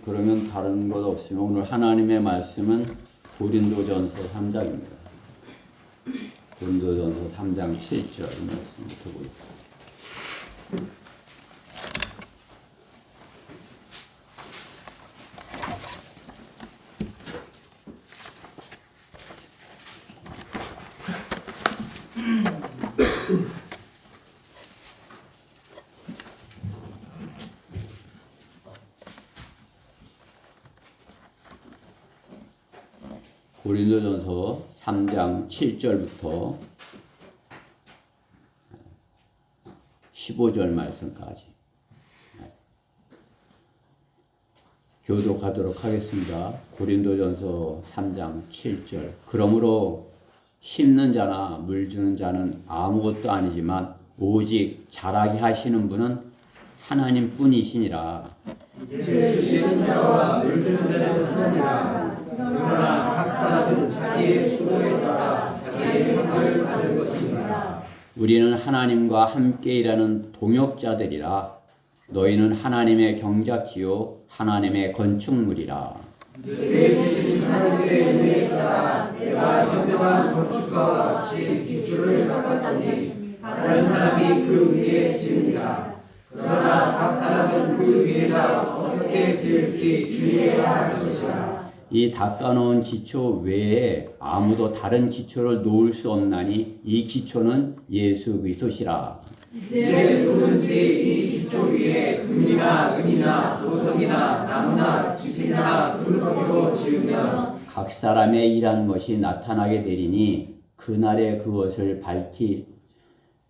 그러면 다른 것 없으면 오늘 하나님의 말씀은 고린도전서 3장입니다. 고린도전서 3장 7절 말씀부터 보겠습니다. 고린도전서 3장 7절부터 15절 말씀까지 교독하도록 하겠습니다. 고린도전서 3장 7절. 그러므로 심는 자나 물 주는 자는 아무것도 아니지만 오직 자라게 하시는 분은 하나님 뿐이시니라. 이제 심는 자와 물 주는 자는 하나니라. 그러나 각 사람은 자기의 수고에 따라 자기의 상을 받을 것입니다. 우리는 하나님과 함께 일하는 동역자들이라. 너희는 하나님의 경작지요 하나님의 건축물이라. 내 주신 하나님의 은혜에 따라 내가 현명한 건축가와 같이 기초를 닦았더니 다른 사람이 그 위에 지으니라. 그러나 각 사람은 그 위에다 어떻게 지을지 주의해야 할 것이라. 이 닦아놓은 기초 외에 아무도 다른 기초를 놓을 수 없나니 이 기초는 예수 그리스도시라. 이제 누구든지 이 기초 위에 금이나 은이나 보석이나 나무나 지식이나 금토기로 지으면 각 사람의 일한 것이 나타나게 되리니 그날에 그것을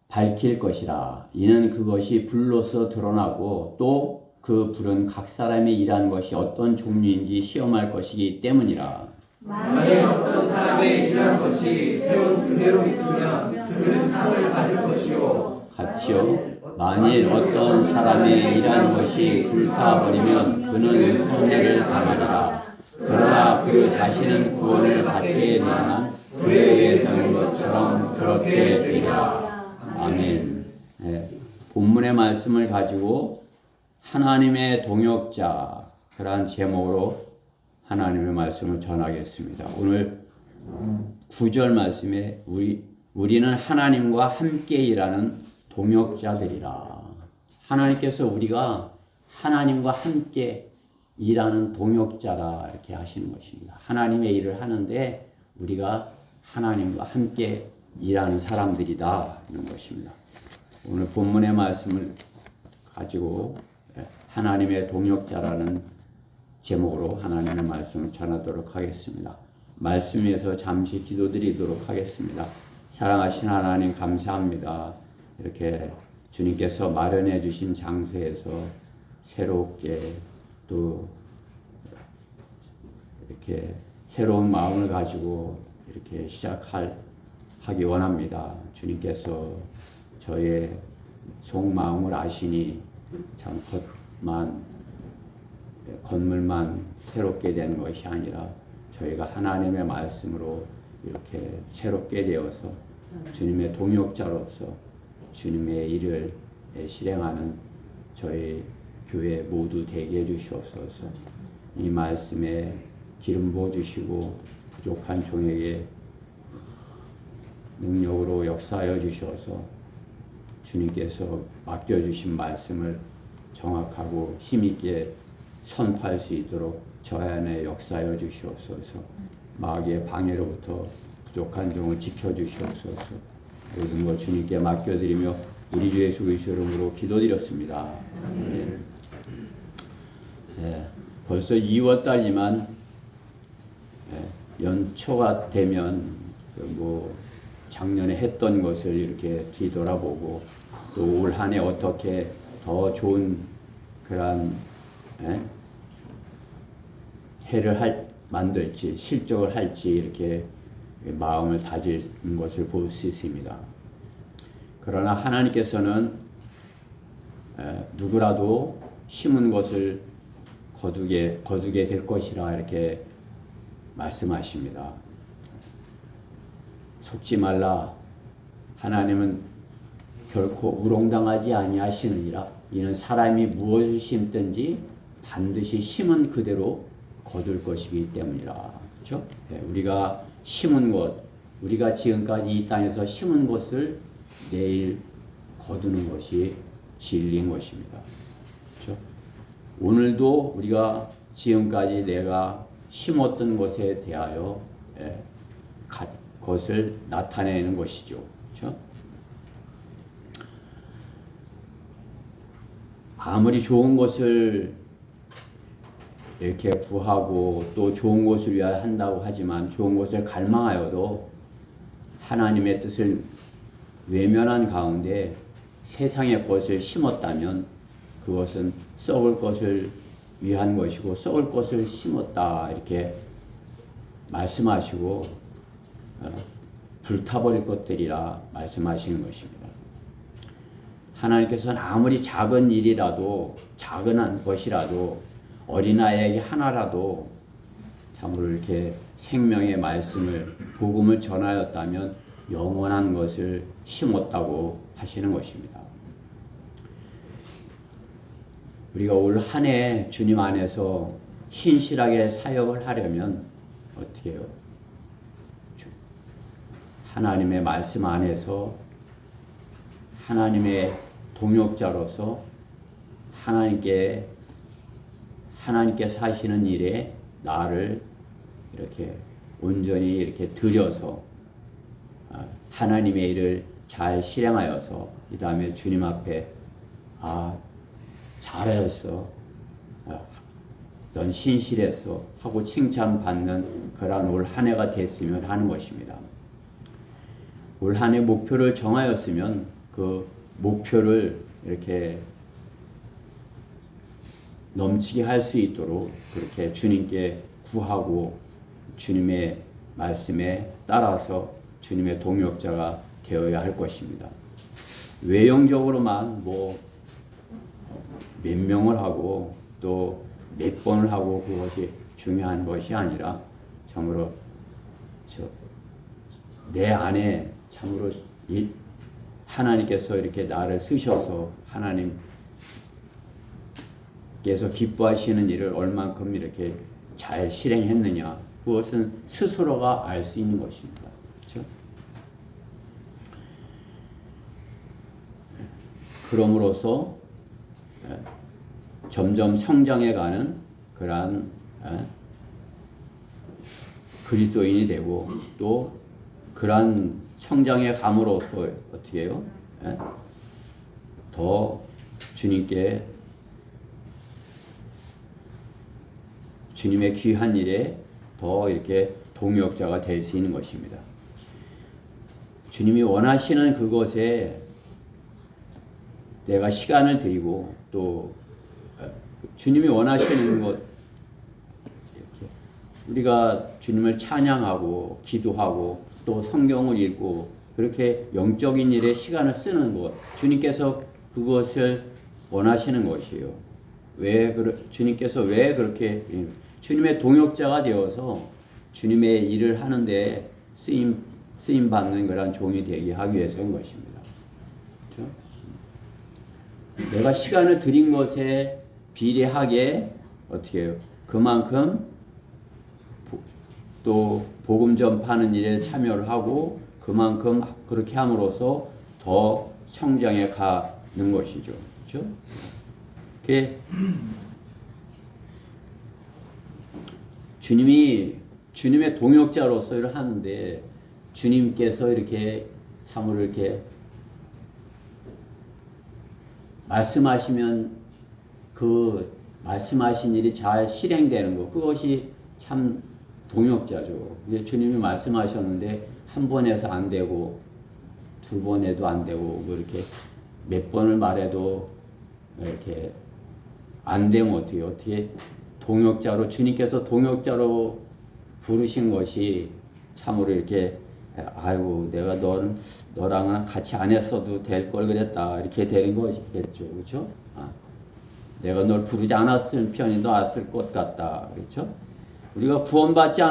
밝힐 것이라. 이는 그것이 불로서 드러나고 또 그 불은 각 사람의 일한 것이 어떤 종류인지 시험할 것이기 때문이라. 만일 어떤 사람의 일한 것이 세운 그대로 있으면 그는 상을 받을 것이요. 같이요. 만일 어떤 사람의 일한 것이 불타버리면 그는 손해를 당하리라. 그러나 그 자신은 구원을 받게 되지만 그에 의해서인 것처럼 그렇게 되리라. 아멘. 네. 본문의 말씀을 가지고 하나님의 동역자 그러한 제목으로 하나님의 말씀을 전하겠습니다. 오늘 9절 말씀에 우리는 하나님과 함께 일하는 동역자들이라. 하나님께서 우리가 하나님과 함께 일하는 동역자라 이렇게 하시는 것입니다. 하나님의 일을 하는데 우리가 하나님과 함께 일하는 사람들이다 이런 것입니다. 오늘 본문의 말씀을 가지고 하나님의 동역자라는 제목으로 하나님의 말씀을 전하도록 하겠습니다. 말씀 위에서 잠시 기도드리도록 하겠습니다. 사랑하신 하나님 감사합니다. 이렇게 주님께서 마련해 주신 장소에서 새롭게 또 이렇게 새로운 마음을 가지고 이렇게 하기 원합니다. 주님께서 저의 속마음을 아시니 참 건물만 새롭게 되는 것이 아니라 저희가 하나님의 말씀으로 이렇게 새롭게 되어서 주님의 동역자로서 주님의 일을 실행하는 저희 교회 모두 되게 해주시옵소서. 이 말씀에 기름 부어주시고 부족한 종에게 능력으로 역사하여 주셔서 주님께서 맡겨주신 말씀을 정확하고 힘있게 선포할 수 있도록 저 안에 역사하여 주시옵소서. 마귀의 방해로부터 부족한 종을 지켜주시옵소서. 모든 것 주님께 맡겨드리며 우리 주 예수 그리스도 이름으로 기도드렸습니다. 벌써 2월달이지만 연초가 되면 작년에 했던 것을 이렇게 뒤돌아보고 또 올 한 해 어떻게 더 좋은 그런 해를 만들지 실적을 할지 이렇게 마음을 다지는 것을 볼 수 있습니다. 그러나 하나님께서는 누구라도 심은 것을 거두게 될 것이라 이렇게 말씀하십니다. 속지 말라. 하나님은 결코 우롱당하지 아니하시느니라. 이는 사람이 무엇을 심든지 반드시 심은 그대로 거둘 것이기 때문이라. 그렇죠? 우리가 심은 것, 우리가 지금까지 이 땅에서 심은 것을 내일 거두는 것이 진리인 것입니다. 그렇죠? 오늘도 우리가 지금까지 내가 심었던 것에 대하여 그것을 나타내는 것이죠. 그렇죠? 아무리 좋은 것을 이렇게 구하고 또 좋은 것을 위하여 한다고 하지만 좋은 것을 갈망하여도 하나님의 뜻을 외면한 가운데 세상의 것을 심었다면 그것은 썩을 것을 위한 것이고 썩을 것을 심었다 이렇게 말씀하시고 불타버릴 것들이라 말씀하시는 것입니다. 하나님께서는 아무리 작은 일이라도 작은 것이라도 어린아이에게 하나라도 참으로 이렇게 생명의 말씀을 복음을 전하였다면 영원한 것을 심었다고 하시는 것입니다. 우리가 올 한 해 주님 안에서 신실하게 사역을 하려면 어떻게 해요? 하나님의 말씀 안에서 하나님의 동역자로서 하나님께 하시는 일에 나를 이렇게 온전히 이렇게 들여서 하나님의 일을 잘 실행하여서 이 다음에 주님 앞에 잘하였어, 넌 신실했어 하고 칭찬받는 그런 올 한 해가 됐으면 하는 것입니다. 올 한 해 목표를 정하였으면 그 목표를 이렇게 넘치게 할 수 있도록 그렇게 주님께 구하고 주님의 말씀에 따라서 주님의 동역자가 되어야 할 것입니다. 외형적으로만 몇 명을 하고 또 몇 번을 하고 그것이 중요한 것이 아니라 참으로 내 안에 참으로 하나님께서 이렇게 나를 쓰셔서 하나님께서 기뻐하시는 일을 얼만큼 이렇게 잘 실행했느냐, 그것은 스스로가 알 수 있는 것입니다. 그렇죠? 그럼으로써 점점 성장해가는 그러한 그리스도인이 되고 또 그러한 성장해 감으로써 어떻게 해요? 더 주님께 주님의 귀한 일에 더 이렇게 동역자가 될 수 있는 것입니다. 주님이 원하시는 그것에 내가 시간을 드리고 또 주님이 원하시는 것, 우리가 주님을 찬양하고 기도하고 또 성경을 읽고 그렇게 영적인 일에 시간을 쓰는 것, 주님께서 그것을 원하시는 것이에요. 주님께서 왜 그렇게 주님의 동역자가 되어서 주님의 일을 하는데 쓰임 받는 그런 종이 되게 하기 위해서인 것입니다. 그렇죠? 내가 시간을 들인 것에 비례하게 어떻게 해요? 그만큼 또 복음 전파하는 일에 참여를 하고 그만큼 그렇게 함으로써 더 성장해 가는 것이죠. 그렇죠? 주님의 동역자로서 일을 하는데 주님께서 이렇게 참으로 이렇게 말씀하시면 그 말씀하신 일이 잘 실행되는 것, 그것이 참 동역자죠. 주님이 말씀하셨는데 한 번 해서 안 되고 두 번 해도 안 되고 그렇게 몇 번을 말해도 이렇게 안 되면 어떻게 동역자로 주님께서 동역자로 부르신 것이 참으로 이렇게 아이고 내가 너랑은 같이 안 했어도 될 걸 그랬다 이렇게 되는 거겠죠. 그렇죠? 내가 널 부르지 않았을 편이 나았을 것 같다. 그렇죠? 우리가 구원받지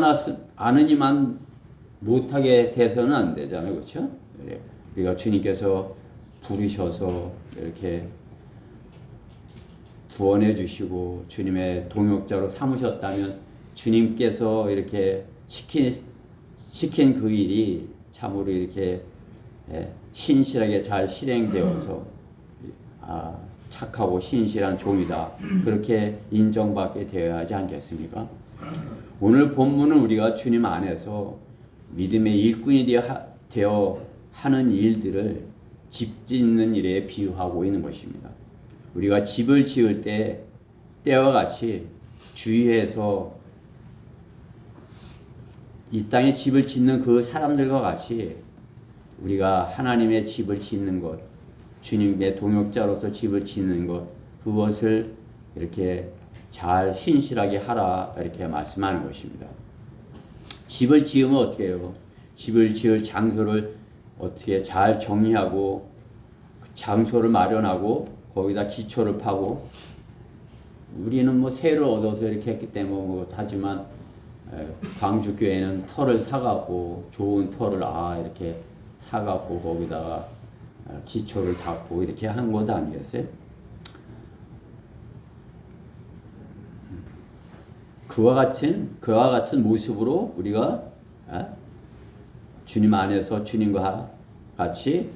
않으니만 못하게 돼서는 안 되잖아요. 그렇죠? 우리가 주님께서 부르셔서 이렇게 구원해 주시고 주님의 동역자로 삼으셨다면 주님께서 이렇게 시킨 그 일이 참으로 이렇게 신실하게 잘 실행되어서 착하고 신실한 종이다. 그렇게 인정받게 되어야 하지 않겠습니까? 오늘 본문은 우리가 주님 안에서 믿음의 일꾼이 되어 하는 일들을 집 짓는 일에 비유하고 있는 것입니다. 우리가 집을 지을 때와 같이 주의해서 이 땅에 집을 짓는 그 사람들과 같이 우리가 하나님의 집을 짓는 것, 주님의 동역자로서 집을 짓는 것, 그것을 이렇게 잘 신실하게 하라 이렇게 말씀하는 것입니다. 집을 지으면 어떻게 해요? 집을 지을 장소를 어떻게 잘 정리하고 장소를 마련하고 거기다 기초를 파고, 우리는 뭐 새를 얻어서 이렇게 했기 때문에 뭐 하지만 광주교회는 터를 사갖고 좋은 터를 이렇게 사갖고 거기다가 기초를 닦고 이렇게 한 것 아니겠어요? 그와 같은 모습으로 우리가 주님 안에서 주님과 같이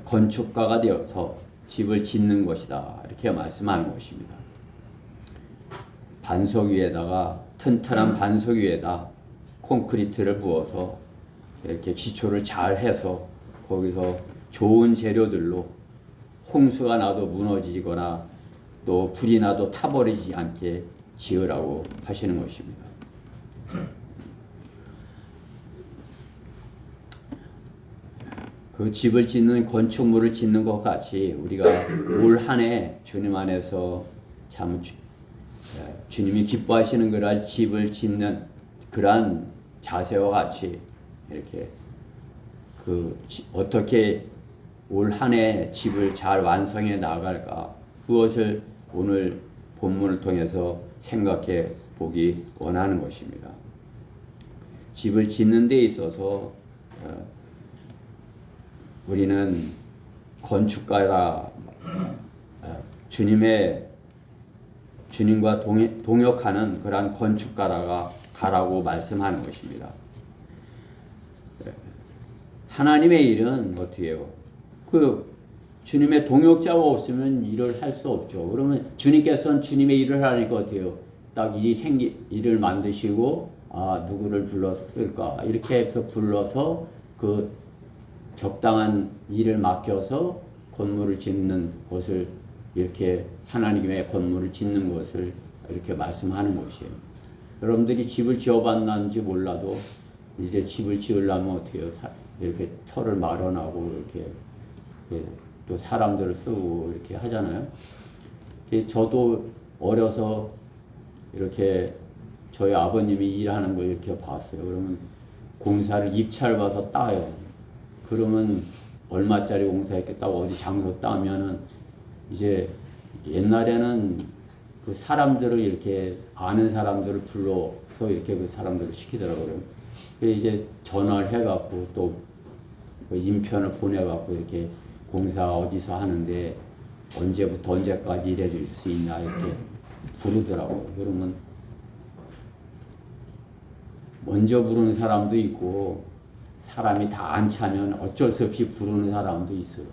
건축가가 되어서 집을 짓는 것이다 이렇게 말씀하는 것입니다. 반석 위에다가 튼튼한 반석 위에다 콘크리트를 부어서 이렇게 기초를 잘 해서 거기서 좋은 재료들로 홍수가 나도 무너지거나 또 불이 나도 타버리지 않게 지으라고 하시는 것입니다. 그 집을 짓는 건축물을 짓는 것 같이 우리가 올 한 해 주님 안에서 참 주님이 기뻐하시는 그러한 집을 짓는 그러한 자세와 같이 이렇게 어떻게 올 한 해 집을 잘 완성해 나갈까, 그것을 오늘 본문을 통해서 생각해 보기 원하는 것입니다. 집을 짓는 데 있어서 우리는 건축가라, 주님과 동역하는 그러한 건축가라고 말씀하는 것입니다. 하나님의 일은 어떻게 해요? 주님의 동역자가 없으면 일을 할 수 없죠. 그러면 주님께서는 주님의 일을 하니까 어떻게 해요? 딱 일을 만드시고, 누구를 불렀을까? 이렇게 해서 불러서 그 적당한 일을 맡겨서 건물을 짓는 것을, 이렇게 하나님의 건물을 짓는 것을 이렇게 말씀하는 것이에요. 여러분들이 집을 지어봤는지 몰라도 이제 집을 지으려면 어떻게 해요? 이렇게 터를 마련하고 이렇게 또 사람들을 쓰고 이렇게 하잖아요. 저도 어려서 이렇게 저희 아버님이 일하는 걸 이렇게 봤어요. 그러면 공사를 입찰 봐서 따요. 그러면 얼마짜리 공사했겠다고 어디 장소 따면은, 이제 옛날에는 그 사람들을 이렇게 아는 사람들을 불러서 이렇게 그 사람들을 시키더라고요. 이제 전화를 해갖고 또 인편을 보내갖고 이렇게 공사 어디서 하는데 언제부터 언제까지 일해줄 수 있냐 이렇게 부르더라고요. 그러면 먼저 부르는 사람도 있고 사람이 다 안 차면 어쩔 수 없이 부르는 사람도 있어요.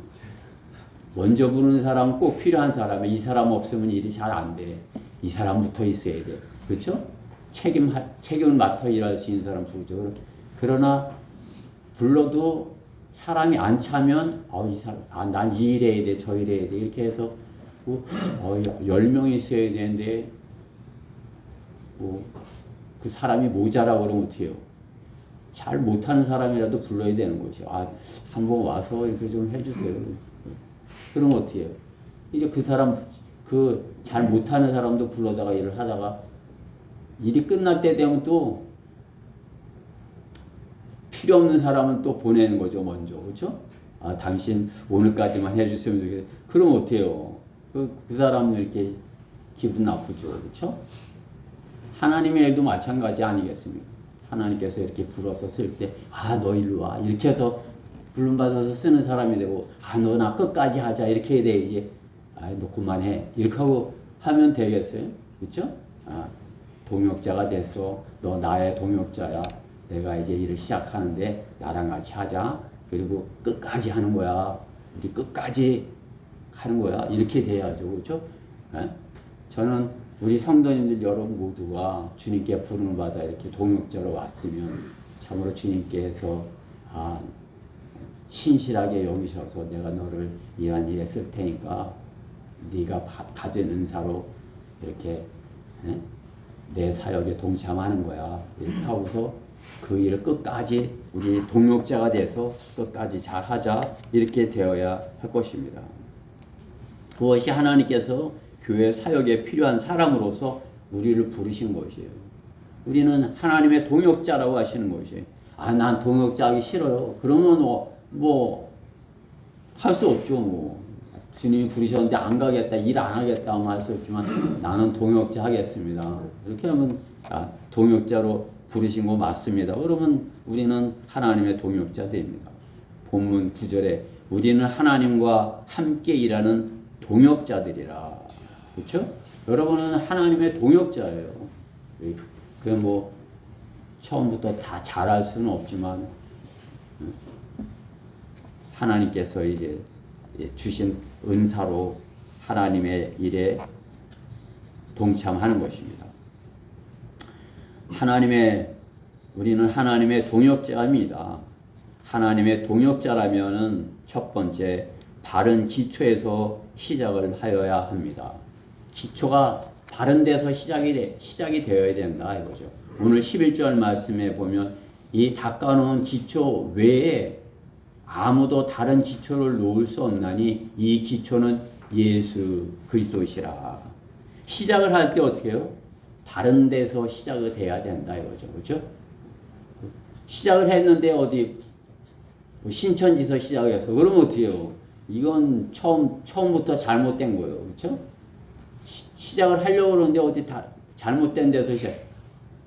먼저 부르는 사람은 꼭 필요한 사람이에요. 이 사람 없으면 일이 잘 안 돼. 이 사람부터 있어야 돼. 그렇죠? 책임을 맡아 일할 수 있는 사람 부르죠. 그러나 불러도 사람이 안 차면 난 이 일 해야 돼, 저 일 해야 돼 이렇게 해서 10명이 있어야 되는데 그 사람이 모자라고 그러면 어떻게 해요? 잘 못하는 사람이라도 불러야 되는 거죠. 한번 와서 이렇게 좀 해주세요. 그러면 어떻게 해요? 이제 그 사람, 잘 못하는 사람도 불러다가 일을 하다가 일이 끝날 때 되면 또 필요 없는 사람은 또 보내는 거죠, 먼저. 그렇죠? 당신 오늘까지만 해주시면 되겠다. 그럼 어떻게 해요? 그 사람은 이렇게 기분 나쁘죠. 그렇죠? 하나님의 일도 마찬가지 아니겠습니까? 하나님께서 이렇게 불어서 쓸 때, 너 일로 와. 이렇게 해서 불름받아서 쓰는 사람이 되고, 너 나 끝까지 하자. 이렇게 해야 되지. 너 그만해. 이렇게 하고 하면 되겠어요? 그렇죠? 동역자가 됐어. 너 나의 동역자야. 내가 이제 일을 시작하는데 나랑 같이 하자. 그리고 끝까지 하는 거야. 우리 끝까지 하는 거야. 이렇게 돼야죠. 그렇죠? 저는 우리 성도님들 여러분 모두가 주님께 부름을 받아 이렇게 동역자로 왔으면 참으로 주님께서 신실하게 여기셔서 내가 너를 이러한 일에 쓸 테니까 네가 가진 은사로 이렇게 내 사역에 동참하는 거야. 이렇게 하고서 그 일을 끝까지 우리 동역자가 돼서 끝까지 잘 하자. 이렇게 되어야 할 것입니다. 그것이 하나님께서 교회 사역에 필요한 사람으로서 우리를 부르신 것이에요. 우리는 하나님의 동역자라고 하시는 것이에요. 난 동역자 하기 싫어요. 그러면 할 수 없죠. 주님이 부르셨는데 안 가겠다, 일 안 하겠다 하면 할 수 없지만 나는 동역자 하겠습니다. 이렇게 하면 동역자로 부르신 거 맞습니다. 그러면 우리는 하나님의 동역자들입니다. 본문 9절에 우리는 하나님과 함께 일하는 동역자들이라. 그렇죠? 여러분은 하나님의 동역자예요. 처음부터 다 잘할 수는 없지만 하나님께서 이제 주신 은사로 하나님의 일에 동참하는 것입니다. 우리는 하나님의 동역자입니다. 하나님의 동역자라면은 첫 번째 바른 기초에서 시작을 하여야 합니다. 기초가 바른 데서 시작이 되어야 된다 이거죠. 오늘 11절 말씀에 보면 이 닦아놓은 기초 외에 아무도 다른 기초를 놓을 수 없나니 이 기초는 예수 그리스도시라. 시작을 할 때 어떻게 해요? 바른 데서 시작이 돼야 된다 이거죠. 그렇죠? 시작을 했는데 어디 신천지에서 시작해서 그러면 어떻게 해요? 이건 처음부터 잘못된 거예요. 그렇죠? 시작을 하려고 그러는데 어디 잘못된 데서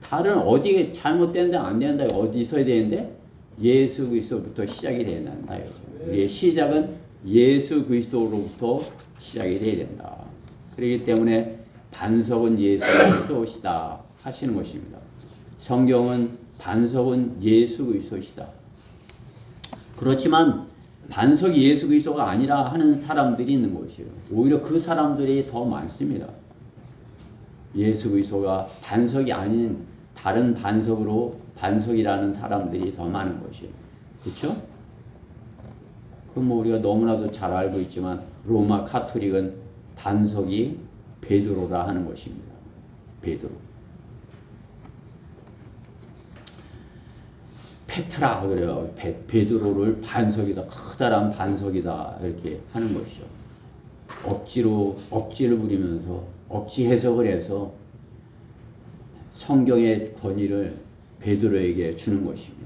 다른 어디 잘못된 데 안 된다. 어디 있어야 되는데 예수 그리스도부터 시작이 된다 이거죠. 우리의 시작은 예수 그리스도로부터 시작이 돼야 된다. 그렇기 때문에 반석은 예수 그리스도시다 하시는 것입니다. 성경은 반석은 예수 그리스도시다. 그렇지만 반석이 예수 그리스도가 아니라 하는 사람들이 있는 것이에요. 오히려 그 사람들이 더 많습니다. 예수 그리스도가 반석이 아닌 다른 반석으로 반석이라는 사람들이 더 많은 것이에요. 그렇죠? 그럼 우리가 너무나도 잘 알고 있지만 로마 카톨릭은 반석이 베드로라 하는 것입니다. 베드로. 페트라 그래요. 베드로를 반석이다. 커다란 반석이다. 이렇게 하는 것이죠. 억지를 부리면서 억지 해석을 해서 성경의 권위를 베드로에게 주는 것입니다.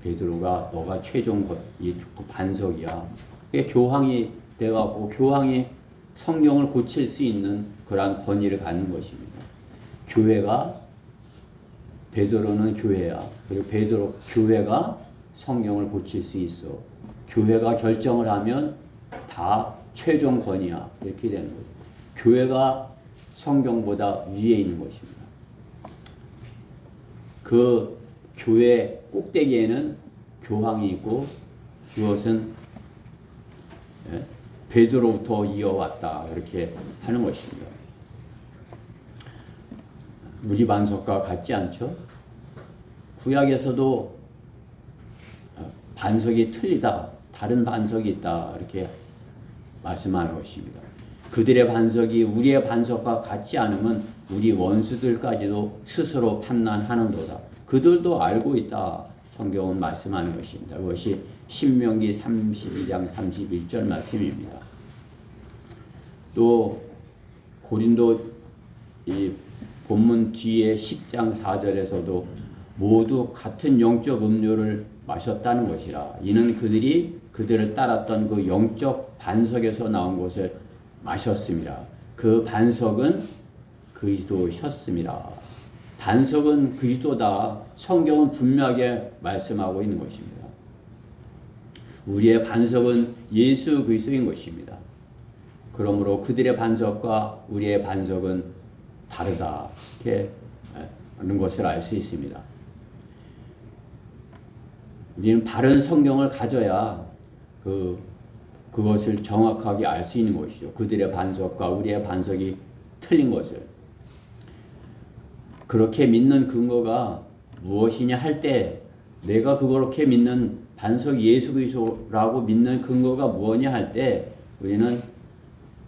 베드로가 너가 최종 반석이야. 교황이 돼갖고 교황이 성경을 고칠 수 있는 그러한 권위를 갖는 것입니다. 베드로는 교회야. 그리고 교회가 성경을 고칠 수 있어. 교회가 결정을 하면 다 최종 권위야. 이렇게 되는 거죠. 교회가 성경보다 위에 있는 것입니다. 그 교회 꼭대기에는 교황이 있고 그것은 베드로부터 이어왔다. 이렇게 하는 것입니다. 우리 반석과 같지 않죠? 구약에서도 반석이 틀리다. 다른 반석이 있다. 이렇게 말씀하는 것입니다. 그들의 반석이 우리의 반석과 같지 않으면 우리 원수들까지도 스스로 판단하는도다. 그들도 알고 있다. 성경은 말씀하는 것입니다. 그것이 신명기 32장 31절 말씀입니다. 또 고린도 이 본문 뒤에 10장 4절에서도 모두 같은 영적 음료를 마셨다는 것이라. 이는 그들이 그들을 따랐던 그 영적 반석에서 나온 것을 마셨습니다. 그 반석은 그리스도셨습니다. 반석은 그리스도다. 성경은 분명하게 말씀하고 있는 것입니다. 우리의 반석은 예수 그리스도인 것입니다. 그러므로 그들의 반석과 우리의 반석은 다르다. 이렇게 하는 것을 알 수 있습니다. 우리는 바른 성경을 가져야 그것을 정확하게 알 수 있는 것이죠. 그들의 반석과 우리의 반석이 틀린 것을. 그렇게 믿는 근거가 무엇이냐 할 때 내가 그렇게 믿는 반석 예수 그리스도라고 믿는 근거가 무엇이냐 할 때 우리는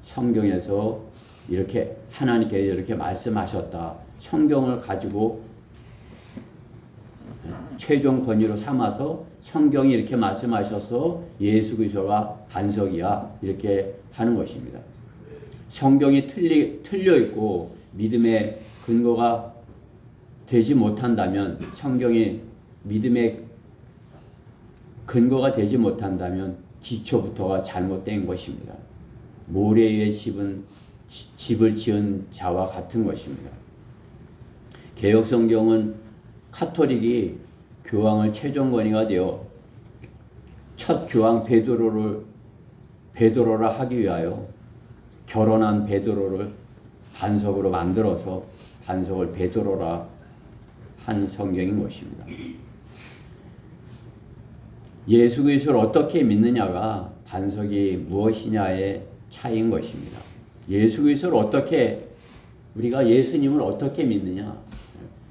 성경에서 이렇게 하나님께서 이렇게 말씀하셨다. 성경을 가지고 최종 권위로 삼아서 성경이 이렇게 말씀하셔서 예수 그리스도가 반석이야 이렇게 하는 것입니다. 성경이 틀려 있고 믿음의 근거가 되지 못한다면 성경이 믿음의 근거가 되지 못한다면 기초부터가 잘못된 것입니다. 모래 위에 집을 지은 자와 같은 것입니다. 개혁성경은 카톨릭이 교황을 최종 권위가 되어 첫 교황 베드로라 하기 위하여 결혼한 베드로를 반석으로 만들어서 반석을 베드로라 한 성경인 것입니다. 예수 그리스도를 어떻게 믿느냐가 반석이 무엇이냐의 차이인 것입니다. 예수 그리스도를 어떻게 우리가 예수님을 어떻게 믿느냐?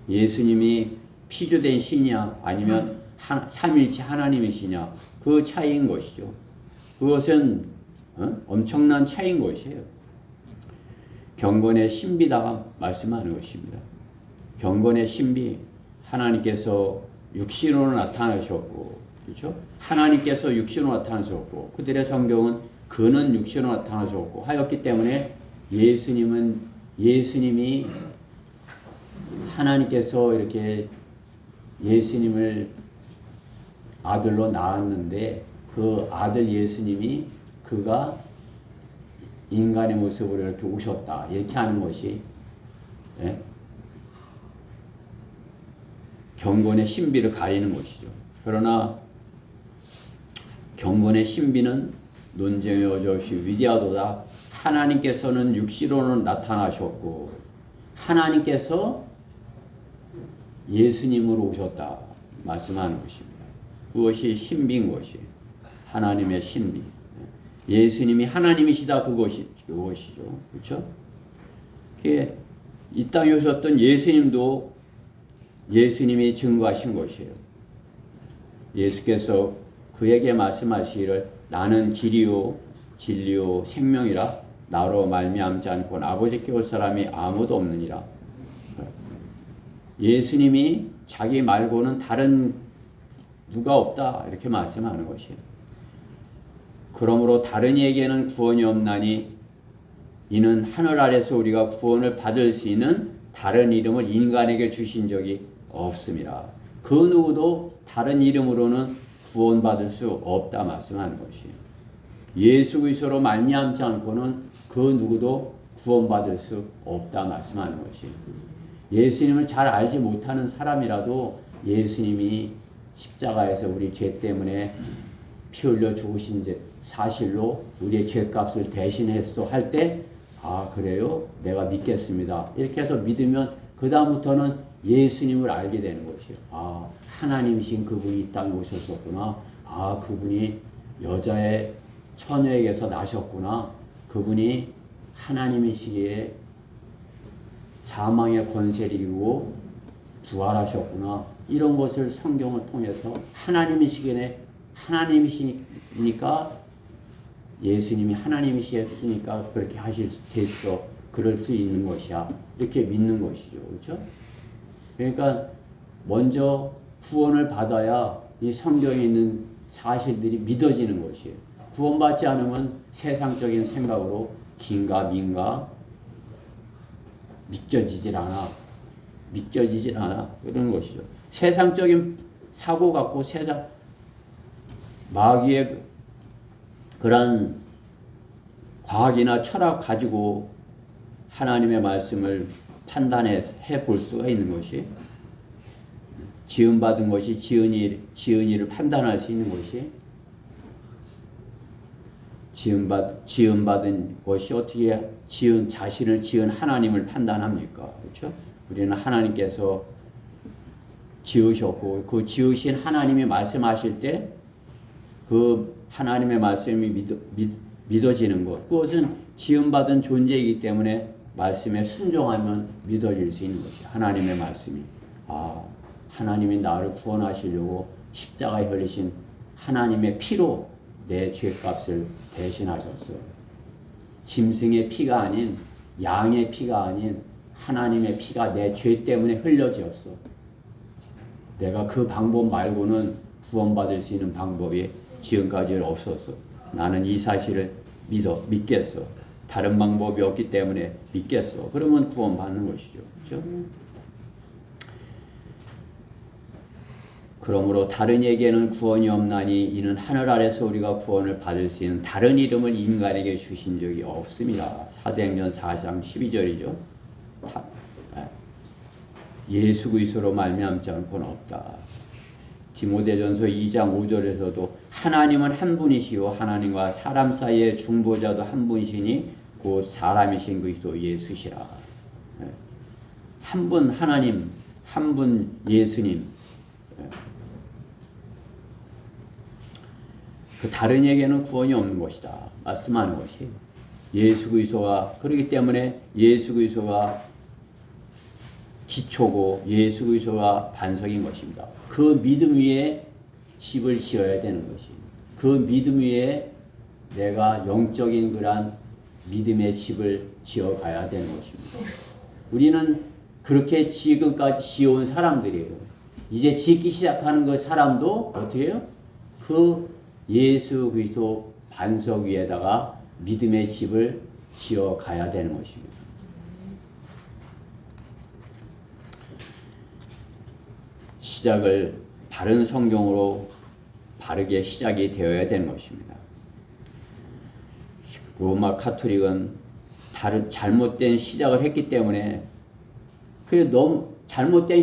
예수님이 피조된 신이냐 아니면 삼일체 하나님이시냐 그 차이인 것이죠. 그것은 엄청난 차이인 것이에요. 경건의 신비다가 말씀하는 것입니다. 경건의 신비 하나님께서 육신으로 나타나셨고 그렇죠? 하나님께서 육신으로 나타나셨고 그들의 성경은 그는 육신으로 나타나셨고 하였기 때문에 예수님이 하나님께서 이렇게 예수님을 아들로 낳았는데 그 아들 예수님이 그가 인간의 모습으로 이렇게 오셨다 이렇게 하는 것이 경건의 신비를 가리는 것이죠. 그러나 경건의 신비는 논쟁의 여지없이 위대하도다. 하나님께서는 육신으로 나타나셨고 하나님께서 예수님으로 오셨다 말씀하는 것입니다. 그것이 신비인 것이 하나님의 신비. 예수님이 하나님이시다 그것이죠. 그렇죠? 이 땅에 오셨던 예수님도 예수님이 증거하신 것이에요. 예수께서 그에게 말씀하시기를 나는 길이요 진리요 생명이라 나로 말미암지 않고는 아버지께 올 사람이 아무도 없느니라. 예수님이 자기 말고는 다른 누가 없다 이렇게 말씀하는 것이에요. 그러므로 다른 이에게는 구원이 없나니 이는 하늘 아래서 우리가 구원을 받을 수 있는 다른 이름을 인간에게 주신 적이 없습니다. 그 누구도 다른 이름으로는 구원받을 수 없다 말씀하는 것이에요. 예수 그리스도로 말미암지 않고는 그 누구도 구원받을 수 없다 말씀하는 것이에요. 예수님을 잘 알지 못하는 사람이라도 예수님이 십자가에서 우리 죄 때문에 피 흘려 죽으신 사실로 우리의 죄값을 대신했어 할 때 아 그래요? 내가 믿겠습니다. 이렇게 해서 믿으면 그 다음부터는 예수님을 알게 되는 것이에요. 아 하나님이신 그분이 이 땅에 오셨었구나. 아 그분이 여자의 처녀에게서 나셨구나. 그분이 하나님이시기에 사망의 권세를 이루고 부활하셨구나. 이런 것을 성경을 통해서 하나님이시니까 예수님이 하나님이시니까 그렇게 하실 수 있어. 그럴 수 있는 것이야. 이렇게 믿는 것이죠. 그렇죠? 그러니까 먼저 구원을 받아야 이 성경에 있는 사실들이 믿어지는 것이에요. 구원받지 않으면 세상적인 생각으로 긴가 민가 믿겨지질 않아 그런 것이죠. 세상적인 사고 갖고 세상 마귀의 그런 과학이나 철학 가지고 하나님의 말씀을 판단해 볼 수가 있는 것이 지은받은 것이 지은이를 판단할 수 있는 것이 지음받은 것이 어떻게 자신을 지은 하나님을 판단합니까? 그렇죠? 우리는 하나님께서 지으셨고 그 지으신 하나님이 말씀하실 때 그 하나님의 말씀이 믿어지는 것, 그것은 지음받은 존재이기 때문에 말씀에 순종하면 믿어질 수 있는 것이에요. 하나님의 말씀이 하나님이 나를 구원하시려고 십자가에 흘리신 하나님의 피로 내 죄값을 대신하셨어. 짐승의 피가 아닌, 양의 피가 아닌 하나님의 피가 내 죄 때문에 흘려졌어. 내가 그 방법 말고는 구원받을 수 있는 방법이 지금까지 없었어. 나는 이 사실을 믿겠어. 다른 방법이 없기 때문에 믿겠어. 그러면 구원받는 것이죠. 그렇죠? 그러므로 다른 에게는 구원이 없나니 이는 하늘 아래서 우리가 구원을 받을 수 있는 다른 이름을 인간에게 주신 적이 없습니다. 사도행전 4장 12절이죠. 예수 그리스도로 말미암지 않고는 없다. 디모데전서 2장 5절에서도 하나님은 한 분이시요 하나님과 사람 사이의 중보자도 한 분이시니 곧 사람이신 그리스도 예수시라. 한 분 하나님, 한 분 예수님. 그 다른 에게는 구원이 없는 것이다. 말씀하는 것이 예수 그리스도가, 그렇기 때문에 예수 그리스도가 기초고 예수 그리스도가 반석인 것입니다. 그 믿음 위에 집을 지어야 되는 것이, 그 믿음 위에 내가 영적인 그런 믿음의 집을 지어가야 되는 것입니다. 우리는 그렇게 지금까지 지어온 사람들이에요. 이제 짓기 시작하는 그 사람도 어떻게 해요? 그 예수 그리스도 반석 위에다가 믿음의 집을 지어가야 되는 것입니다. 시작을 바른 성경으로 바르게 시작이 되어야 되는 것입니다. 로마 카톨릭은 다른 잘못된 시작을 했기 때문에 그게 너무 잘못된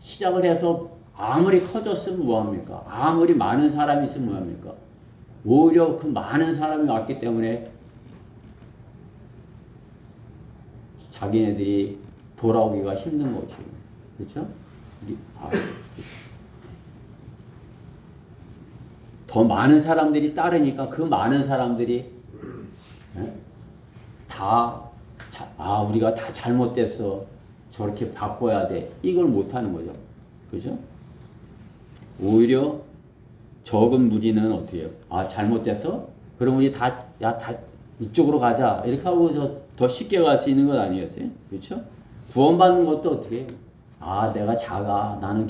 시작을 해서 아무리 커졌으면 뭐합니까? 아무리 많은 사람이 있으면 뭐합니까? 오히려 그 많은 사람이 왔기 때문에 자기네들이 돌아오기가 힘든 거죠. 그렇죠? 더 많은 사람들이 따르니까 그 많은 사람들이 우리가 다 잘못됐어. 저렇게 바꿔야 돼. 이걸 못하는 거죠. 그죠? 오히려 적은 무리는 어떻게 해요? 잘못됐어? 그럼 우리 다 이쪽으로 가자. 이렇게 하고서 더 쉽게 갈 수 있는 것 아니겠어요? 그렇죠? 구원받는 것도 어떻게 해요? 내가 작아. 나는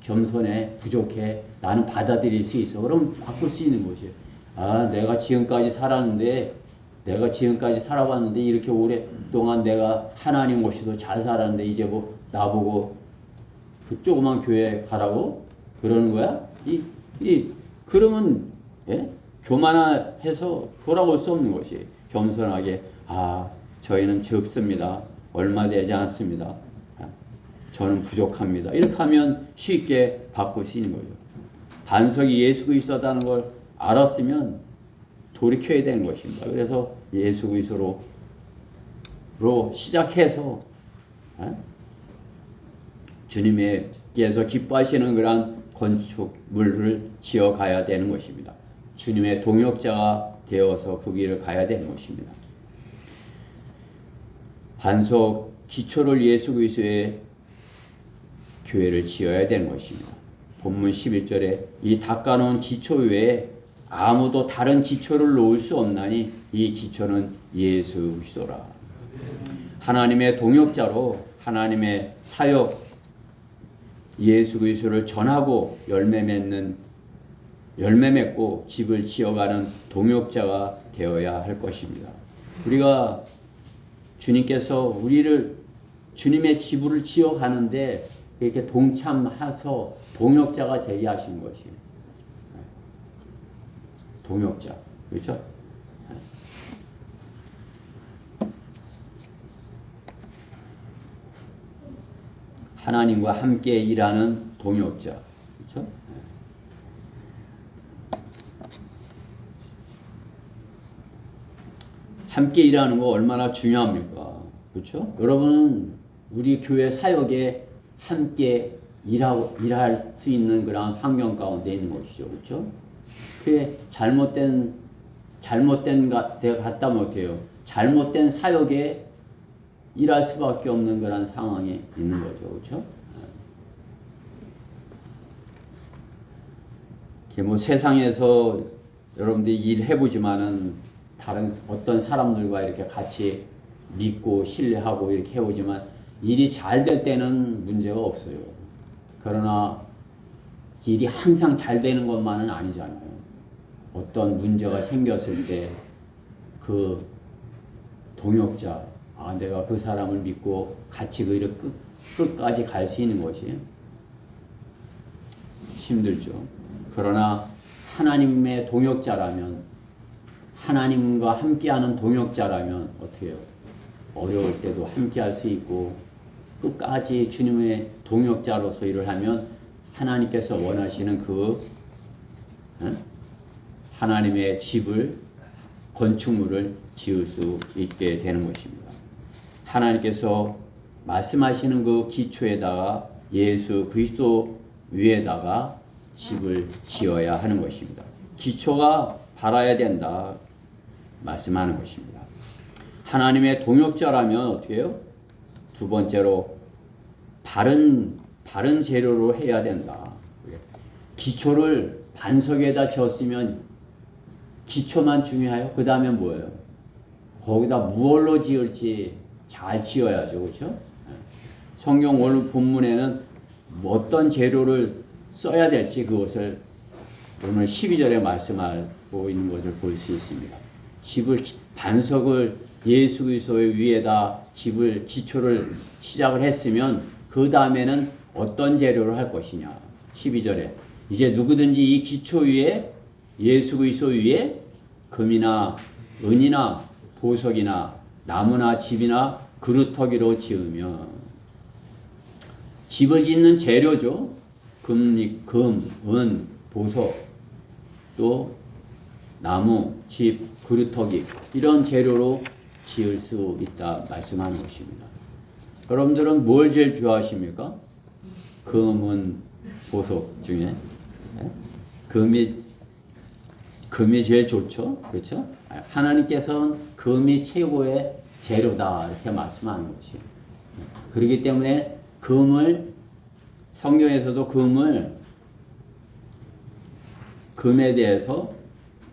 겸손해. 부족해. 나는 받아들일 수 있어. 그럼 바꿀 수 있는 것이에요. 내가 지금까지 살아봤는데 이렇게 오랫동안 내가 하나님 없이도 잘 살았는데 이제 뭐 나보고 그 조그만 교회 가라고 그러는 거야? 그러면 교만해서 돌아올 수 없는 것이 겸손하게 저희는 적습니다. 얼마 되지 않습니다. 저는 부족합니다. 이렇게 하면 쉽게 바꿀 수 있는 거죠. 반석이 예수 그리스도라는 걸 알았으면 돌이켜야 되는 것입니다. 그래서 예수 그리스도로 시작해서 주님께서 기뻐하시는 그런 건축물을 지어가야 되는 것입니다. 주님의 동역자가 되어서 그 길을 가야 되는 것입니다. 반석 기초를 예수 그리스도의 교회를 지어야 되는 것입니다. 본문 11절에 이 닦아놓은 기초 외에 아무도 다른 기초를 놓을 수 없나니 이 기초는 예수 그리스도라. 하나님의 동역자로 하나님의 사역 예수 그리스도를 전하고 열매 맺고 집을 지어가는 동역자가 되어야 할 것입니다. 우리가 주님께서 우리를 주님의 집을 지어가는데 이렇게 동참해서 동역자가 되게 하신 것이에요. 동역자, 그렇죠? 하나님과 함께 일하는 동역자, 그렇죠? 함께 일하는 거 얼마나 중요합니까? 그렇죠? 여러분은 우리 교회 사역에 함께 일할 수 있는 그런 환경 가운데 있는 것이죠. 그렇죠? 그게 잘못된 데 갔다면 어때요? 잘못된 사역에 일할 수밖에 없는 그런 상황에 있는 거죠. 그렇죠? 뭐 세상에서 여러분들이 일해보지만은 다른 어떤 사람들과 이렇게 같이 믿고 신뢰하고 이렇게 해보지만 일이 잘 될 때는 문제가 없어요. 그러나 일이 항상 잘 되는 것만은 아니잖아요. 어떤 문제가 생겼을 때 그 동역자, 내가 그 사람을 믿고 같이 그 일을 끝까지 갈 수 있는 것이 힘들죠. 그러나 하나님의 동역자라면, 하나님과 함께하는 동역자라면 어떻게 해요? 어려울 때도 함께할 수 있고 끝까지 주님의 동역자로서 일을 하면 하나님께서 원하시는 하나님의 집을, 건축물을 지을 수 있게 되는 것입니다. 하나님께서 말씀하시는 그 기초에다가 예수 그리스도 위에다가 집을 지어야 하는 것입니다. 기초가 바라야 된다 말씀하는 것입니다. 하나님의 동역자라면 어떻게 해요? 두 번째로 바른 재료로 해야 된다. 기초를 반석에다 지었으면 기초만 중요해요. 그 다음에 뭐예요? 거기다 무얼로 지을지 잘 지어야죠. 그렇죠? 성경 오늘 본문에는 어떤 재료를 써야 될지 그것을 오늘 12절에 말씀하고 있는 것을 볼 수 있습니다. 반석을 예수 그리스도의 위에다 집을 기초를 시작을 했으면 그 다음에는 어떤 재료를 할 것이냐. 12절에 이제 누구든지 이 기초 위에 예수 그리스도 위에 금이나 은이나 보석이나 나무나 집이나 그루터기로 지으면, 집을 짓는 재료죠. 금, 은, 보석, 또 나무, 집, 그루터기 이런 재료로 지을 수 있다 말씀하는 것입니다. 여러분들은 뭘 제일 좋아하십니까? 금은, 보석 중에 금이 제일 좋죠. 그렇죠? 하나님께서는 금이 최고의 재료다 이렇게 말씀하는 것이에요. 그렇기 때문에 성경에서도 금에 대해서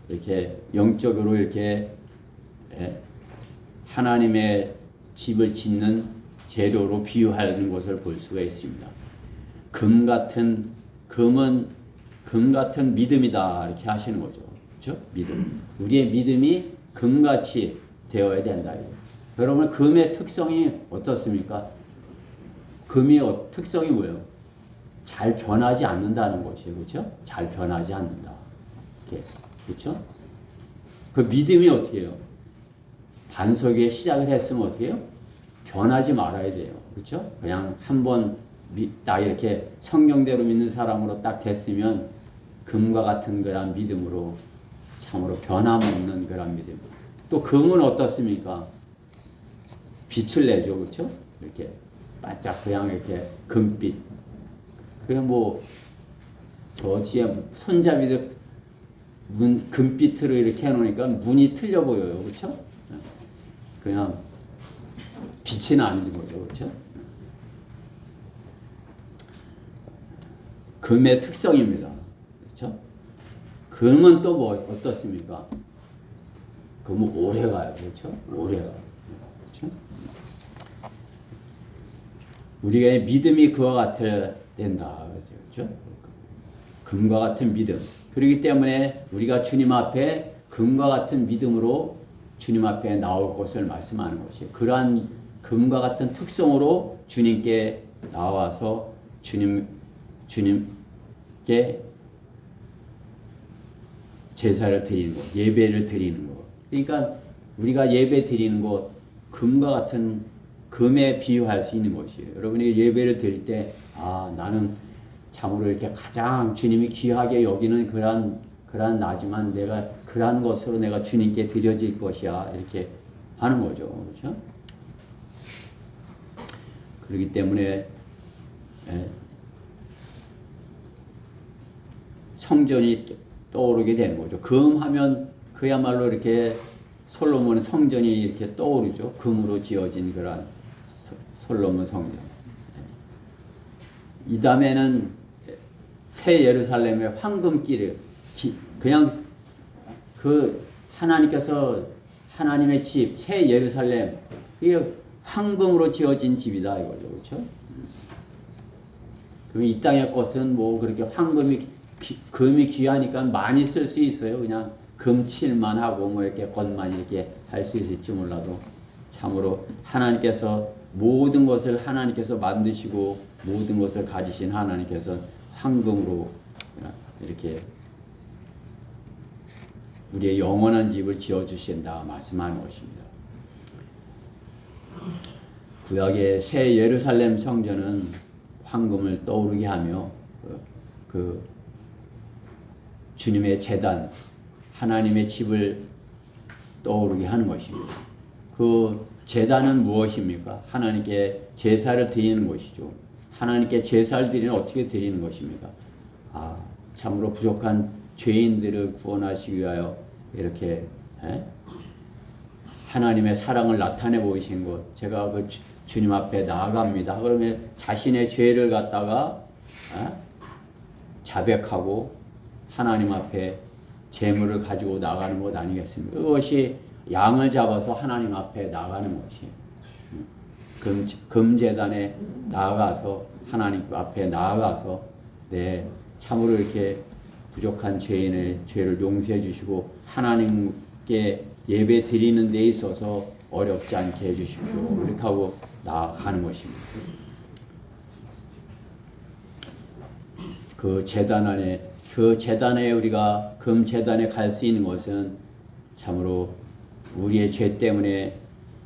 이렇게 영적으로 이렇게 하나님의 집을 짓는 재료로 비유하는 것을 볼 수가 있습니다. 금은 금 같은 믿음이다 이렇게 하시는 거죠. 그렇죠? 믿음. 우리의 믿음이 금같이 되어야 된다. 여러분, 금의 특성이 어떻습니까? 금의 특성이 뭐예요? 잘 변하지 않는다는 것이에요. 그렇죠? 잘 변하지 않는다. 이렇게. 그렇죠? 그 믿음이 어떻게 해요? 반석에 시작을 했으면 어떻게 해요? 변하지 말아야 돼요. 그렇죠? 그냥 한번 딱 이렇게 성경대로 믿는 사람으로 딱 됐으면 금과 같은 그런 믿음으로 참으로 변함없는 그런 믿음. 또 금은 어떻습니까? 빛을 내죠. 그렇죠? 이렇게 반짝 그냥 이렇게 금빛. 그게 저 뒤에 손잡이도 금빛으로 이렇게 해놓으니까 문이 틀려 보여요. 그렇죠? 그냥 빛이 나는 거죠. 그렇죠? 금의 특성입니다. 그렇죠? 금은 또 어떻습니까? 금은 오래 가요. 그렇죠? 오래 가요. 그렇죠? 우리가 믿음이 그와 같아야 된다. 그렇죠? 금과 같은 믿음. 그렇기 때문에 우리가 주님 앞에 금과 같은 믿음으로 주님 앞에 나올 것을 말씀하는 것이에요. 그러한 금과 같은 특성으로 주님께 나와서 주님께 제사를 드리는 것, 예배를 드리는 것. 그러니까 우리가 예배 드리는 것, 금과 같은 금에 비유할 수 있는 것이에요. 여러분이 예배를 드릴 때, 나는 참으로 이렇게 가장 주님이 귀하게 여기는 그러한 나지만 내가 그러한 것으로 내가 주님께 드려질 것이야. 이렇게 하는 거죠. 그렇죠? 그렇기 때문에 성전이 떠오르게 되는 거죠. 금하면 그야말로 이렇게 솔로몬의 성전이 이렇게 떠오르죠. 금으로 지어진 그런 솔로몬 성전. 이 다음에는 새 예루살렘의 황금길을 그냥 그 하나님께서 하나님의 집, 새 예루살렘, 이게 황금으로 지어진 집이다 이거죠, 그렇죠? 그럼 이 땅의 것은 뭐 그렇게 금이 귀하니까 많이 쓸 수 있어요. 그냥 금칠만 하고 뭐 이렇게 것만 이렇게 할 수 있을지 몰라도 참으로 하나님께서 모든 것을 하나님께서 만드시고 모든 것을 가지신 하나님께서 황금으로 이렇게 우리의 영원한 집을 지어주신다 말씀하는 것입니다. 구약의 새 예루살렘 성전은 황금을 떠오르게 하며 그 주님의 제단, 하나님의 집을 떠오르게 하는 것입니다. 그 제단은 무엇입니까? 하나님께 제사를 드리는 것이죠. 하나님께 제사를 드리는 어떻게 드리는 것입니까? 참으로 부족한 죄인들을 구원하시기 위하여 이렇게 하나님의 사랑을 나타내 보이신 것, 제가 그 주님 앞에 나아갑니다. 그러면 자신의 죄를 갖다가 자백하고 하나님 앞에 제물을 가지고 나가는 것 아니겠습니까? 그것이 양을 잡아서 하나님 앞에 나가는 것이 금제단에 나아가서 하나님 앞에 나아가서 참으로 이렇게 부족한 죄인의 죄를 용서해 주시고 하나님께 예배 드리는 데 있어서 어렵지 않게 해 주십시오. 이렇게 하고 나아가는 것입니다. 그 제단에 우리가 금제단에 갈 수 있는 것은 참으로 우리의 죄 때문에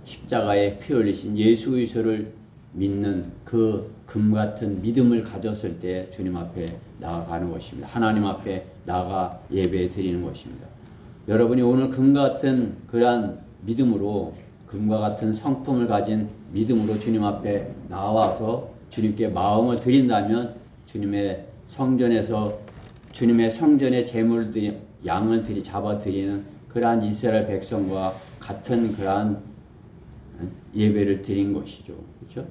십자가에 피 흘리신 예수 그리스도를 믿는 그 금 같은 믿음을 가졌을 때 주님 앞에 나아가는 것입니다. 하나님 앞에 나아가 예배 드리는 것입니다. 여러분이 오늘 금 같은 그러한 믿음으로 금과 같은 성품을 가진 믿음으로 주님 앞에 나와서 주님께 마음을 드린다면 주님의 성전에서 주님의 성전의 제물들이 양을 잡아 드리는 그러한 이스라엘 백성과 같은 그러한 예배를 드린 것이죠. 그렇죠?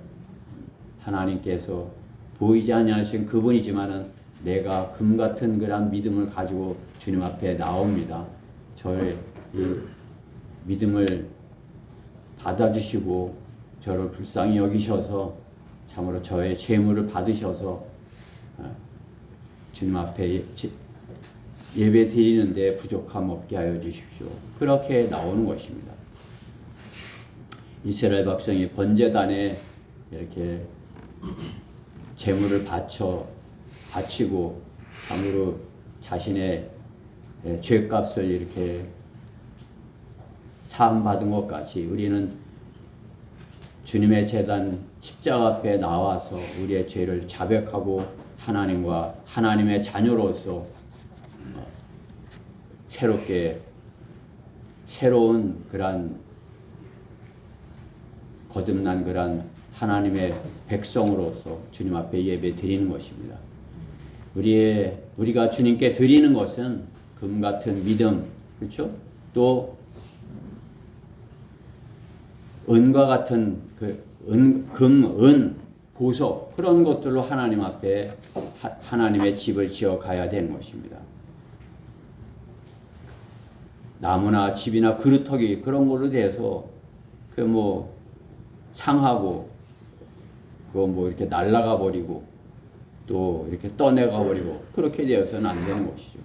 하나님께서 보이지 아니하신 그분이지만은 내가 금 같은 그러한 믿음을 가지고 주님 앞에 나옵니다. 저의 이 믿음을 받아주시고 저를 불쌍히 여기셔서 참으로 저의 제물을 받으셔서 주님 앞에 예배 드리는데 부족함 없게 하여 주십시오. 그렇게 나오는 것입니다. 이스라엘 백성이 번제단에 이렇게 제물을 바치고 참으로 자신의 죄값을 이렇게 사함받은 것 같이 우리는 주님의 제단 십자가 앞에 나와서 우리의 죄를 자백하고 하나님과 하나님의 자녀로서 새로운 그런 거듭난 그런 하나님의 백성으로서 주님 앞에 예배 드리는 것입니다. 우리가 주님께 드리는 것은 금 같은 믿음, 그렇죠? 또 은과 같은 은, 보석 그런 것들로 하나님 앞에 하나님의 집을 지어 가야 되는 것입니다. 나무나 집이나 그루터기 그런 걸로 돼서 상하고 그거 이렇게 날아가 버리고 또 이렇게 떠내가 버리고 그렇게 되어서는 안 되는 것이죠.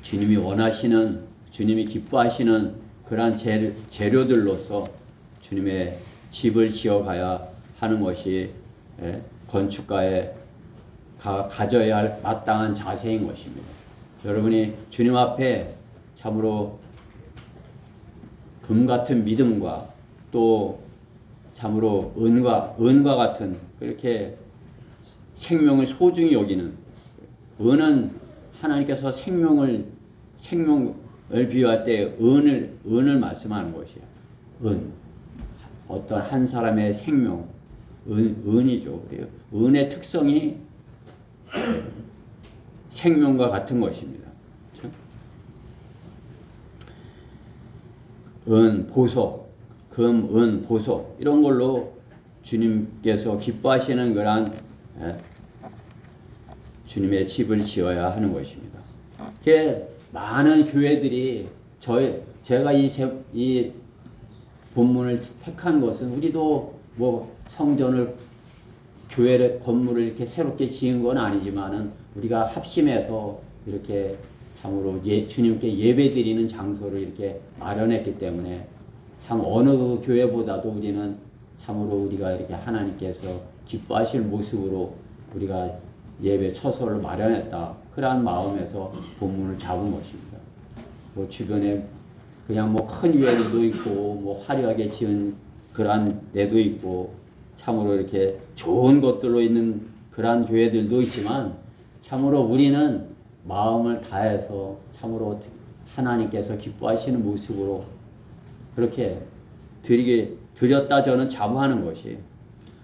주님이 원하시는, 주님이 기뻐하시는 그러한 재료들로서 주님의 집을 지어가야 하는 것이 건축가의 가져야 할 마땅한 자세인 것입니다. 여러분이 주님 앞에 참으로 금 같은 믿음과 또 참으로 은과 같은 그렇게 생명을 소중히 여기는, 은은 하나님께서 생명 비유할 때 은을 말씀하는 것이에요. 은. 어떤 한 사람의 생명, 은이죠. 그래요. 은의 특성이 생명과 같은 것입니다. 그렇죠? 은, 보석, 금, 은, 보석 이런 걸로 주님께서 기뻐하시는 그런 주님의 집을 지어야 하는 것입니다. 많은 교회들이 제가 이 본문을 택한 것은 우리도 뭐 성전을 교회를 건물을 이렇게 새롭게 지은 건 아니지만은 우리가 합심해서 이렇게 참으로 주님께 예배드리는 장소를 이렇게 마련했기 때문에 참 어느 교회보다도 우리는 참으로 우리가 이렇게 하나님께서 기뻐하실 모습으로 우리가 예배 처소를 마련했다. 그러한 마음에서 본문을 잡은 것입니다. 뭐 주변에 그냥 뭐 큰 교회들도 있고 뭐 화려하게 지은 그러한 데도 있고 참으로 이렇게 좋은 것들로 있는 그러한 교회들도 있지만 참으로 우리는 마음을 다해서 참으로 하나님께서 기뻐하시는 모습으로 그렇게 드렸다 저는 자부하는 것이에요.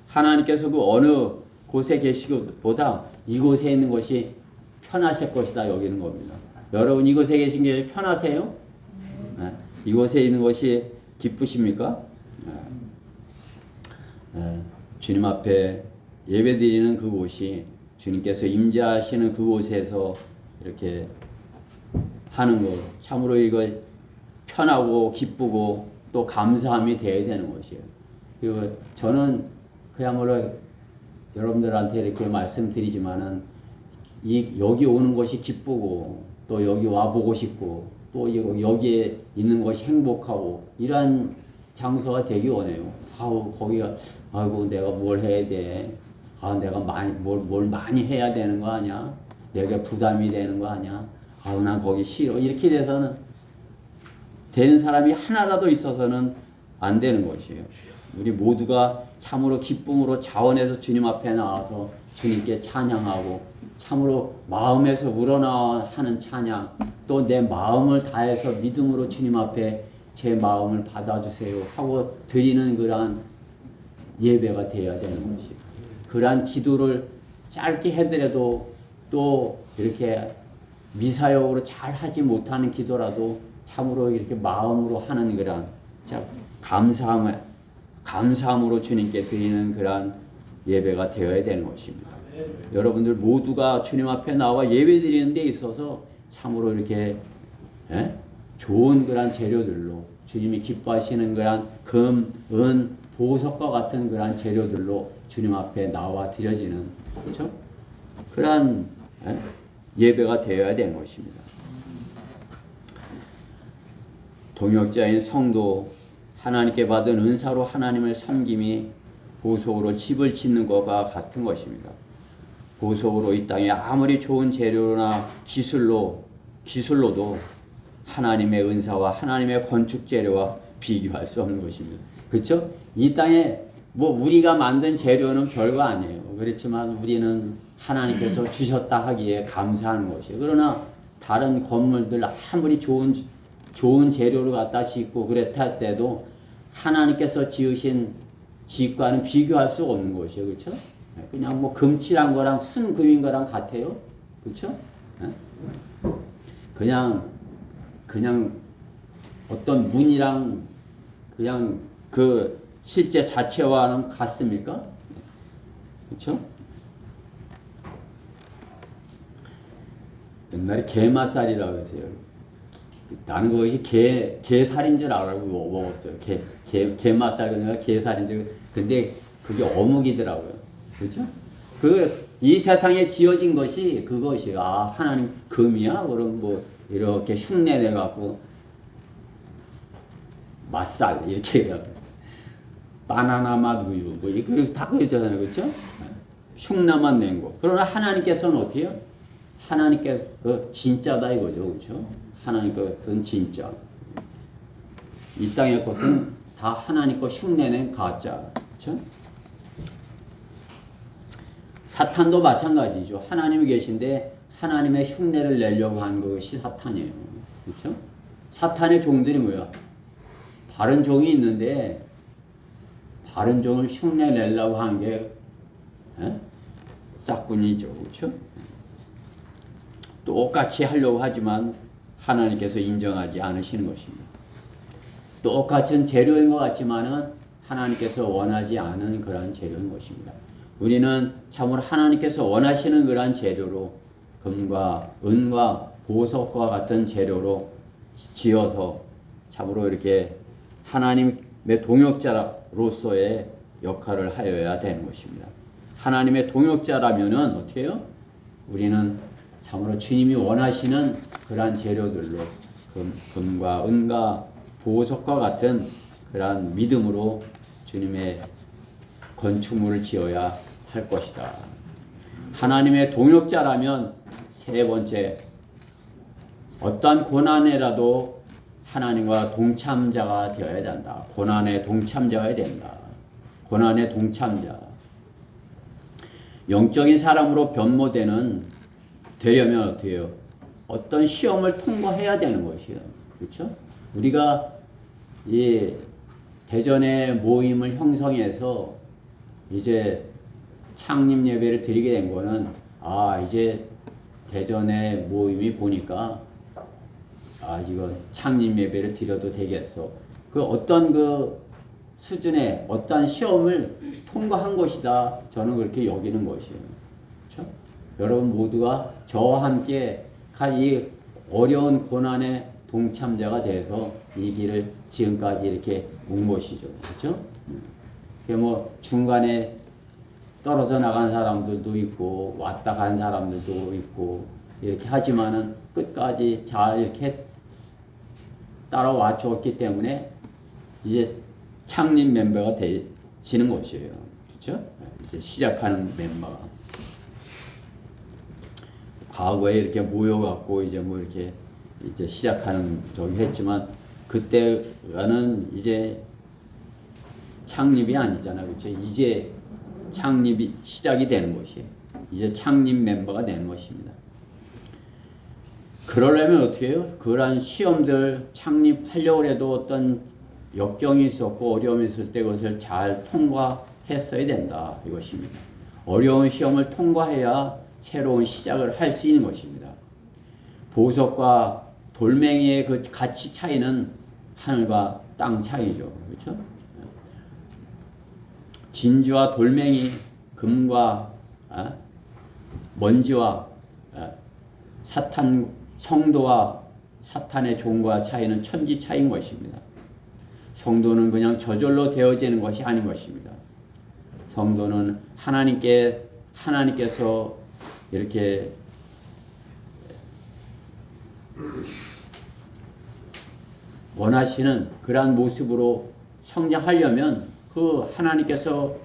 하나님께서 그 어느 곳에 계시기보다 이곳에 있는 것이 편하실 것이다 여기는 겁니다. 여러분 이곳에 계신 게 편하세요? 네. 이곳에 있는 것이 기쁘십니까? 네. 주님 앞에 예배드리는 그곳이 주님께서 임재하시는 그곳에서 이렇게 하는 것 참으로 이거 편하고 기쁘고 또 감사함이 되어야 되는 것이에요. 그리고 저는 그야말로 여러분들한테 이렇게 말씀드리지만은 여기 오는 것이 기쁘고 또 여기 와 보고 싶고 또 여기에 있는 것이 행복하고 이러한 장소가 되기 원해요. 거기가 아이고 내가 뭘 해야 돼? 내가 뭘 많이 해야 되는 거 아니야? 내가 부담이 되는 거 아니야? 난 거기 싫어. 이렇게 돼서는 되는 사람이 하나라도 있어서는 안 되는 것이에요. 우리 모두가 참으로 기쁨으로 자원해서 주님 앞에 나와서 주님께 찬양하고 참으로 마음에서 우러나와 하는 찬양 또 내 마음을 다해서 믿음으로 주님 앞에 제 마음을 받아주세요 하고 드리는 그러한 예배가 되어야 되는 것이에요. 그러한 기도를 짧게 해더라도 또 이렇게 미사역으로 잘 하지 못하는 기도라도 참으로 이렇게 마음으로 하는 그러한 감사함으로 주님께 드리는 그러한 예배가 되어야 되는 것입니다. 여러분들 모두가 주님 앞에 나와 예배 드리는 데 있어서 참으로 이렇게 좋은 그러한 재료들로 주님이 기뻐하시는 그러한 금, 은, 보석과 같은 그러한 재료들로 주님 앞에 나와 드려지는 그렇죠? 그러한 예배가 되어야 되는 것입니다. 동역자인 성도 하나님께 받은 은사로 하나님을 섬김이 보석으로 집을 짓는 것과 같은 것입니다. 보석으로 이 땅에 아무리 좋은 재료나 기술로도 하나님의 은사와 하나님의 건축 재료와 비교할 수 없는 것입니다. 그렇죠? 이 땅에 뭐 우리가 만든 재료는 별거 아니에요. 그렇지만 우리는 하나님께서 주셨다 하기에 감사하는 것이에요. 그러나 다른 건물들 아무리 좋은 재료를 갖다 짓고 그랬다 때도 하나님께서 지으신 집과는 비교할 수 없는 것이에요. 그렇죠? 그냥 뭐 금칠한 거랑 순금인 거랑 같아요. 그렇죠? 그냥 어떤 문이랑 그냥 그 실제 자체와는 같습니까? 그렇죠? 옛날에 게맛살이라고 했어요. 나는 그것이 게살인 줄 알고 먹었어요. 게맛살 그러니까 게살인 줄. 근데 그게 어묵이더라고요. 그렇죠? 이 세상에 지어진 것이 그것이에요. 하나님 금이야? 그럼 뭐 이렇게 흉내 내갖고 맛살 이렇게 바나나 맛 우유 뭐 이거 다 그랬잖아요. 그렇죠? 흉내만 낸 거. 그러나 하나님께서는 어떻게 해요? 하나님께서 진짜다 이거죠. 그렇죠? 하나님께서는 진짜. 이 땅의 것은 다 하나님 것 흉내낸 가짜. 그렇죠? 사탄도 마찬가지죠. 하나님이 계신데 하나님의 흉내를 내려고 하는 것이 사탄이에요. 그렇죠? 사탄의 종들이 뭐야? 바른 종이 있는데 바른 종을 흉내 내려고 하는 게 싹군이죠. 그렇죠? 똑같이 하려고 하지만 하나님께서 인정하지 않으시는 것입니다. 똑같은 재료인 것 같지만은 하나님께서 원하지 않은 그러한 재료인 것입니다. 우리는 참으로 하나님께서 원하시는 그러한 재료로 금과 은과 보석과 같은 재료로 지어서 참으로 이렇게 하나님의 동역자로서의 역할을 하여야 되는 것입니다. 하나님의 동역자라면은 어떻게 해요? 우리는 참으로 주님이 원하시는 그러한 재료들로 금과 은과 보석과 같은 그러한 믿음으로 주님의 건축물을 지어야 할 것이다. 하나님의 동역자라면 세 번째, 어떠한 고난에라도 하나님과 동참자가 되어야 된다. 고난의 동참자가 된다. 고난의 동참자. 영적인 사람으로 되려면 어떻게 해요? 어떤 시험을 통과해야 되는 것이에요. 그렇죠? 우리가 이 대전의 모임을 형성해서 이제 창립 예배를 드리게 된 거는 이제 대전의 모임이 보니까 이거 창립 예배를 드려도 되겠어. 그 어떤 그 수준의 어떤 시험을 통과한 것이다. 저는 그렇게 여기는 것이에요. 그렇죠? 여러분 모두가 저와 함께 이 어려운 고난의 동참자가 돼서 이 길을 지금까지 이렇게 온 것이죠. 그렇죠? 뭐 중간에 떨어져 나간 사람들도 있고 왔다 간 사람들도 있고 이렇게 하지만은 끝까지 잘 이렇게 따라와 주었기 때문에 이제 창립 멤버가 되시는 것이에요. 그렇죠? 이제 시작하는 멤버가 과거에 이렇게 모여갖고 이제 뭐 이렇게 이제 시작하는 저기 했지만 그때가는 이제 창립이 아니잖아요. 그렇죠? 이제 창립이 시작이 되는 것이에요. 이제 창립 멤버가 되는 것입니다. 그러려면 어떻게 해요? 그러한 시험들 창립하려고 해도 어떤 역경이 있었고 어려움이 있을 때 그것을 잘 통과했어야 된다. 이것입니다. 어려운 시험을 통과해야 새로운 시작을 할 수 있는 것입니다. 보석과 돌멩이의 그 가치 차이는 하늘과 땅 차이죠. 그렇죠? 진주와 돌멩이, 금과 먼지와 성도와 사탄의 종과 차이는 천지 차이인 것입니다. 성도는 그냥 저절로 되어지는 것이 아닌 것입니다. 성도는 하나님께서 이렇게 원하시는 그러한 모습으로 성장하려면 그 하나님께서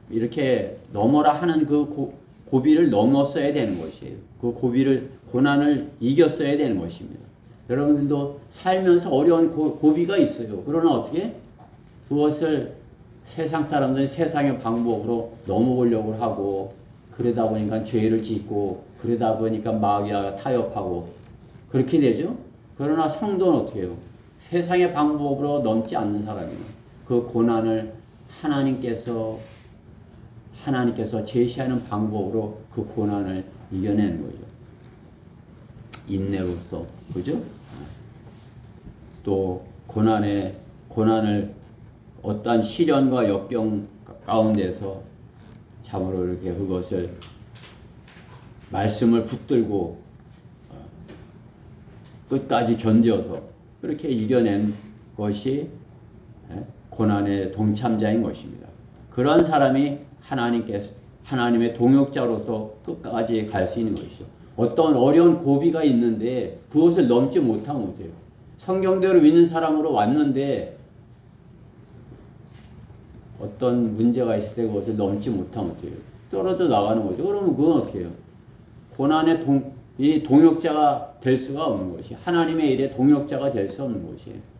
이렇게 넘어라 하는 그 고비를 넘었어야 되는 것이에요. 그 고난을 이겼어야 되는 것입니다. 여러분들도 살면서 어려운 고비가 있어요. 그러나 어떻게? 그것을 세상 사람들은 세상의 방법으로 넘어오려고 하고 그러다 보니까 죄를 짓고 그러다 보니까 마귀와 타협하고 그렇게 되죠. 그러나 성도는 어떻게 해요? 세상의 방법으로 넘지 않는 사람이에요. 그 고난을 하나님께서 제시하는 방법으로 그 고난을 이겨내는 거죠. 인내로서, 그죠? 또 고난을 어떠한 시련과 역경 가운데서 참으로 이렇게 그것을 말씀을 붙들고 끝까지 견뎌서 그렇게 이겨낸 것이 고난의 동참자인 것입니다. 그런 사람이 하나님의 동역자로서 끝까지 갈 수 있는 것이죠. 어떤 어려운 고비가 있는데 그것을 넘지 못하면 어때요? 성경대로 믿는 사람으로 왔는데 어떤 문제가 있을 때 그것을 넘지 못하면 어때요? 떨어져 나가는 거죠. 그러면 그건 어떻게 해요? 고난의 동역자가 될 수가 없는 것이 하나님의 일에 동역자가 될 수 없는 것이에요.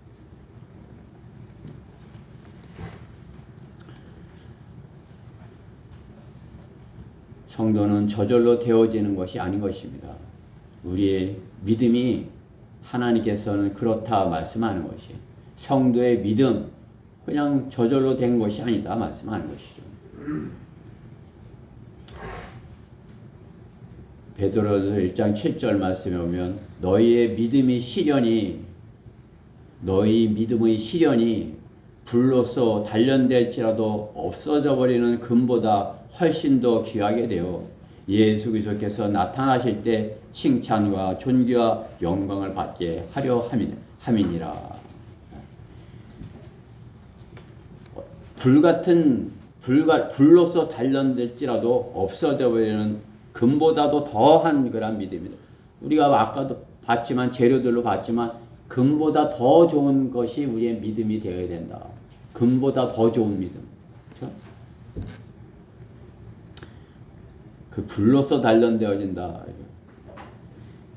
성도는 저절로 되어지는 것이 아닌 것입니다. 우리의 믿음이 하나님께서는 그렇다 말씀하는 것이 성도의 믿음 그냥 저절로 된 것이 아니다 말씀하는 것이죠. 베드로전서 1장 7절 말씀에 보면 너희 믿음의 시련이 불로써 단련될지라도 없어져 버리는 금보다 훨씬 더 귀하게 되어 예수 그리스도께서 나타나실 때 칭찬과 존귀와 영광을 받게 하려 함이니라. 불로써 단련될지라도 없어져 버리는 금보다도 더한 그런 믿음이다. 우리가 아까도 봤지만 재료들로 봤지만 금보다 더 좋은 것이 우리의 믿음이 되어야 된다. 금보다 더 좋은 믿음. 그렇죠? 그 불로써 단련되어진다.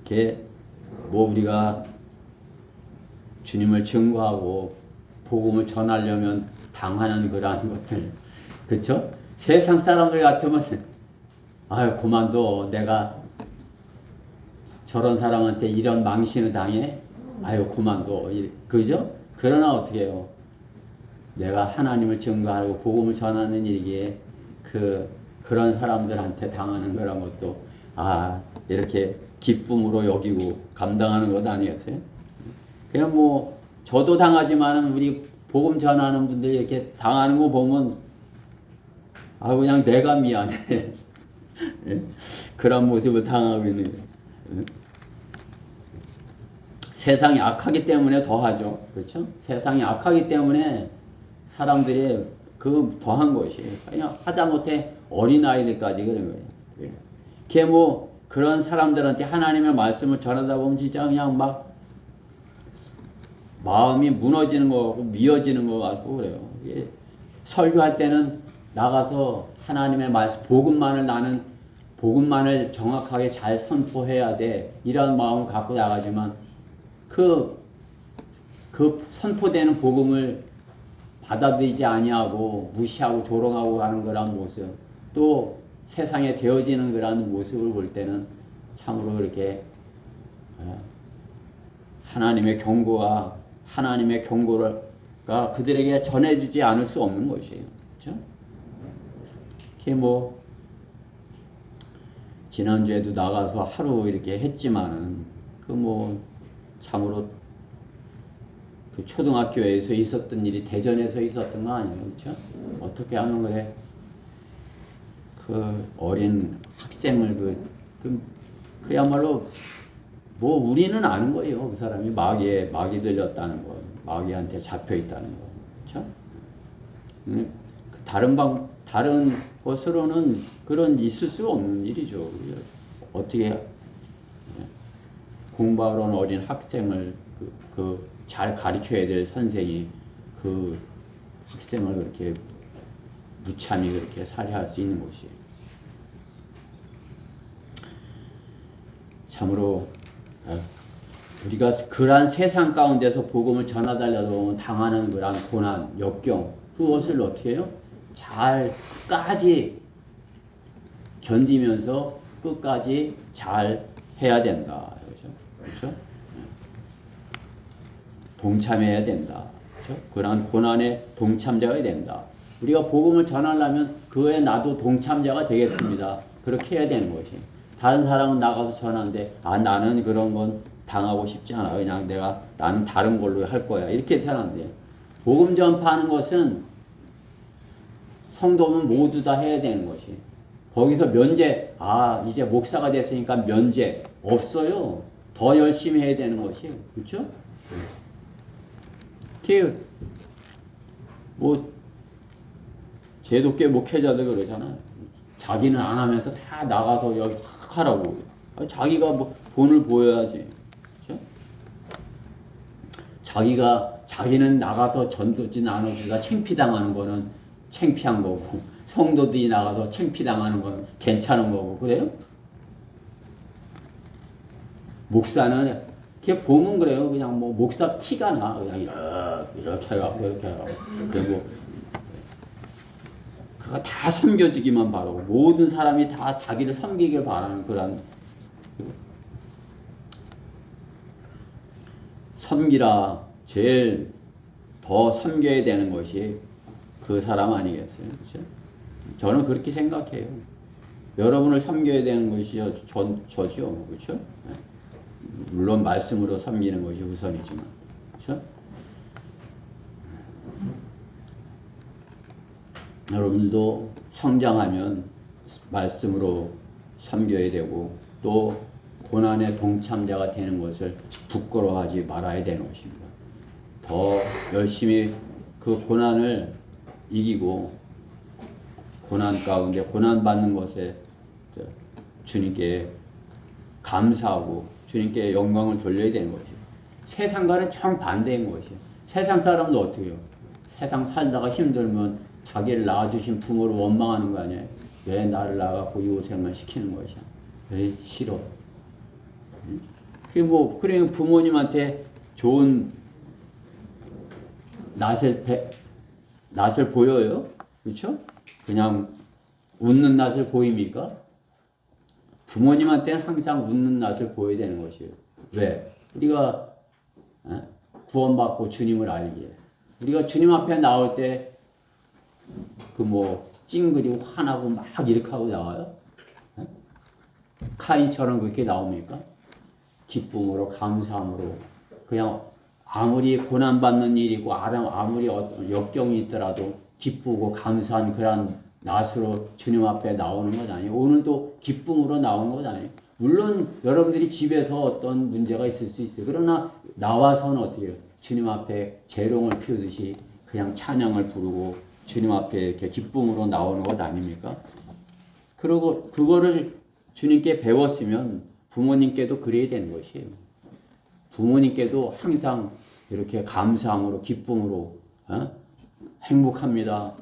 이게 뭐 우리가 주님을 증거하고 복음을 전하려면 당하는 그러한 것들, 그렇죠? 세상 사람들 같으면 아유 그만둬 내가 저런 사람한테 이런 망신을 당해 아유 그만둬 그죠? 그러나 어떻게 해요? 내가 하나님을 증거하고 복음을 전하는 일이기에 그런 사람들한테 당하는 그런 것도 이렇게 기쁨으로 여기고 감당하는 것 아니겠어요? 그냥 뭐 저도 당하지만은 우리 복음 전하는 분들이 이렇게 당하는 거 보면 그냥 내가 미안해. 그런 모습을 당하고 있는 거예요. 세상이 악하기 때문에 더하죠. 그렇죠? 세상이 악하기 때문에 사람들이 그 더한 것이 그냥 하다못해 어린아이들까지 그런 거예요. 그게 뭐 그런 사람들한테 하나님의 말씀을 전하다 보면 진짜 그냥 막 마음이 무너지는 것 같고 미어지는 것 같고 그래요. 설교할 때는 나가서 하나님의 말씀 복음만을 정확하게 잘 선포해야 돼. 이런 마음을 갖고 나가지만 그 선포되는 복음을 받아들이지 아니하고 무시하고 조롱하고 하는 그런 모습, 또 세상에 되어지는 그런 모습을 볼 때는 참으로 그렇게 하나님의 경고가 그들에게 전해주지 않을 수 없는 것이에요. 그렇죠? 이게 뭐 지난주에도 나가서 하루 이렇게 했지만은 참으로 그 초등학교에서 있었던 일이 대전에서 있었던 거 아니에요, 그렇죠? 어떻게 하면 그래? 그 어린 학생을 그야말로 뭐 우리는 아는 거예요. 그 사람이 마귀에 들렸다는 거, 마귀한테 잡혀 있다는 거, 그렇죠? 다른 것으로는 그런 있을 수 없는 일이죠. 어떻게 공부하러 온 어린 학생을 잘 가르쳐야 될 선생이 그 학생을 그렇게 무참히 그렇게 살해할 수 있는 것이 참으로 우리가 그러한 세상 가운데서 복음을 전하달라고 당하는 그러한 고난, 역경 그것을 어떻게 해요? 잘 끝까지 견디면서 끝까지 잘 해야 된다. 그렇죠? 동참해야 된다. 그렇죠? 그러한 고난에 동참자가 된다. 우리가 복음을 전하려면 그에 나도 동참자가 되겠습니다. 그렇게 해야 되는 것이. 다른 사람은 나가서 전하는데 나는 그런 건 당하고 싶지 않아. 그냥 나는 다른 걸로 할 거야. 이렇게 전하는데 복음 전파하는 것은 성도는 모두 다 해야 되는 것이. 거기서 면제, 이제 목사가 됐으니까 면제 없어요. 더 열심히 해야 되는 것이. 그렇죠? 제독교 목회자들 그러잖아요. 자기는 안 하면서 다 나가서 여기 확 하라고. 자기가 본을 보여야지. 그렇죠? 자기는 나가서 전도지 나눠주다 창피당하는 거는 창피한 거고, 성도들이 나가서 창피당하는 거는 괜찮은 거고, 그래요? 목사는 그게 보면 그래요. 그냥 목사 티가 나. 그냥 이렇게 해가지고 이렇게 해가지고. 그리고 그거 다 섬겨주기만 바라고 모든 사람이 다 자기를 섬기길 바라는 그런 섬기라. 제일 더 섬겨야 되는 것이 그 사람 아니겠어요? 그렇죠? 저는 그렇게 생각해요. 여러분을 섬겨야 되는 것이 저죠. 그렇죠? 물론 말씀으로 섬기는 것이 우선이지만. 그렇죠? 여러분들도 성장하면 말씀으로 섬겨야 되고 또 고난의 동참자가 되는 것을 부끄러워하지 말아야 되는 것입니다. 더 열심히 그 고난을 이기고 고난 가운데 고난 받는 것에 주님께 감사하고 주님께 영광을 돌려야 되는 것이에요. 세상과는 정반대인 것이에요. 세상 사람도 어떻게 해요? 세상 살다가 힘들면 자기를 낳아주신 부모를 원망하는 거 아니에요? 왜 나를 낳아갖고 이 고생만 시키는 것이야? 왜 싫어? 그래 부모님한테 좋은 낯을 보여요? 그렇죠? 그냥 웃는 낯을 보입니까? 부모님한테는 항상 웃는 낯을 보여야 되는 것이에요. 왜? 우리가 구원받고 주님을 알기에 우리가 주님 앞에 나올 때 그 찡그리고 화나고 막 이렇게 하고 나와요? 카인처럼 그렇게 나옵니까? 기쁨으로 감사함으로 그냥 아무리 고난받는 일이고 아무리 어떤 역경이 있더라도 기쁘고 감사한 그런 낯으로 주님 앞에 나오는 것 아니에요. 오늘도 기쁨으로 나오는 것 아니에요. 물론 여러분들이 집에서 어떤 문제가 있을 수 있어요. 그러나 나와서는 어떻게 해요? 주님 앞에 재롱을 피우듯이 그냥 찬양을 부르고 주님 앞에 이렇게 기쁨으로 나오는 것 아닙니까? 그리고 그거를 주님께 배웠으면 부모님께도 그래야 되는 것이에요. 부모님께도 항상 이렇게 감사함으로 기쁨으로 행복합니다.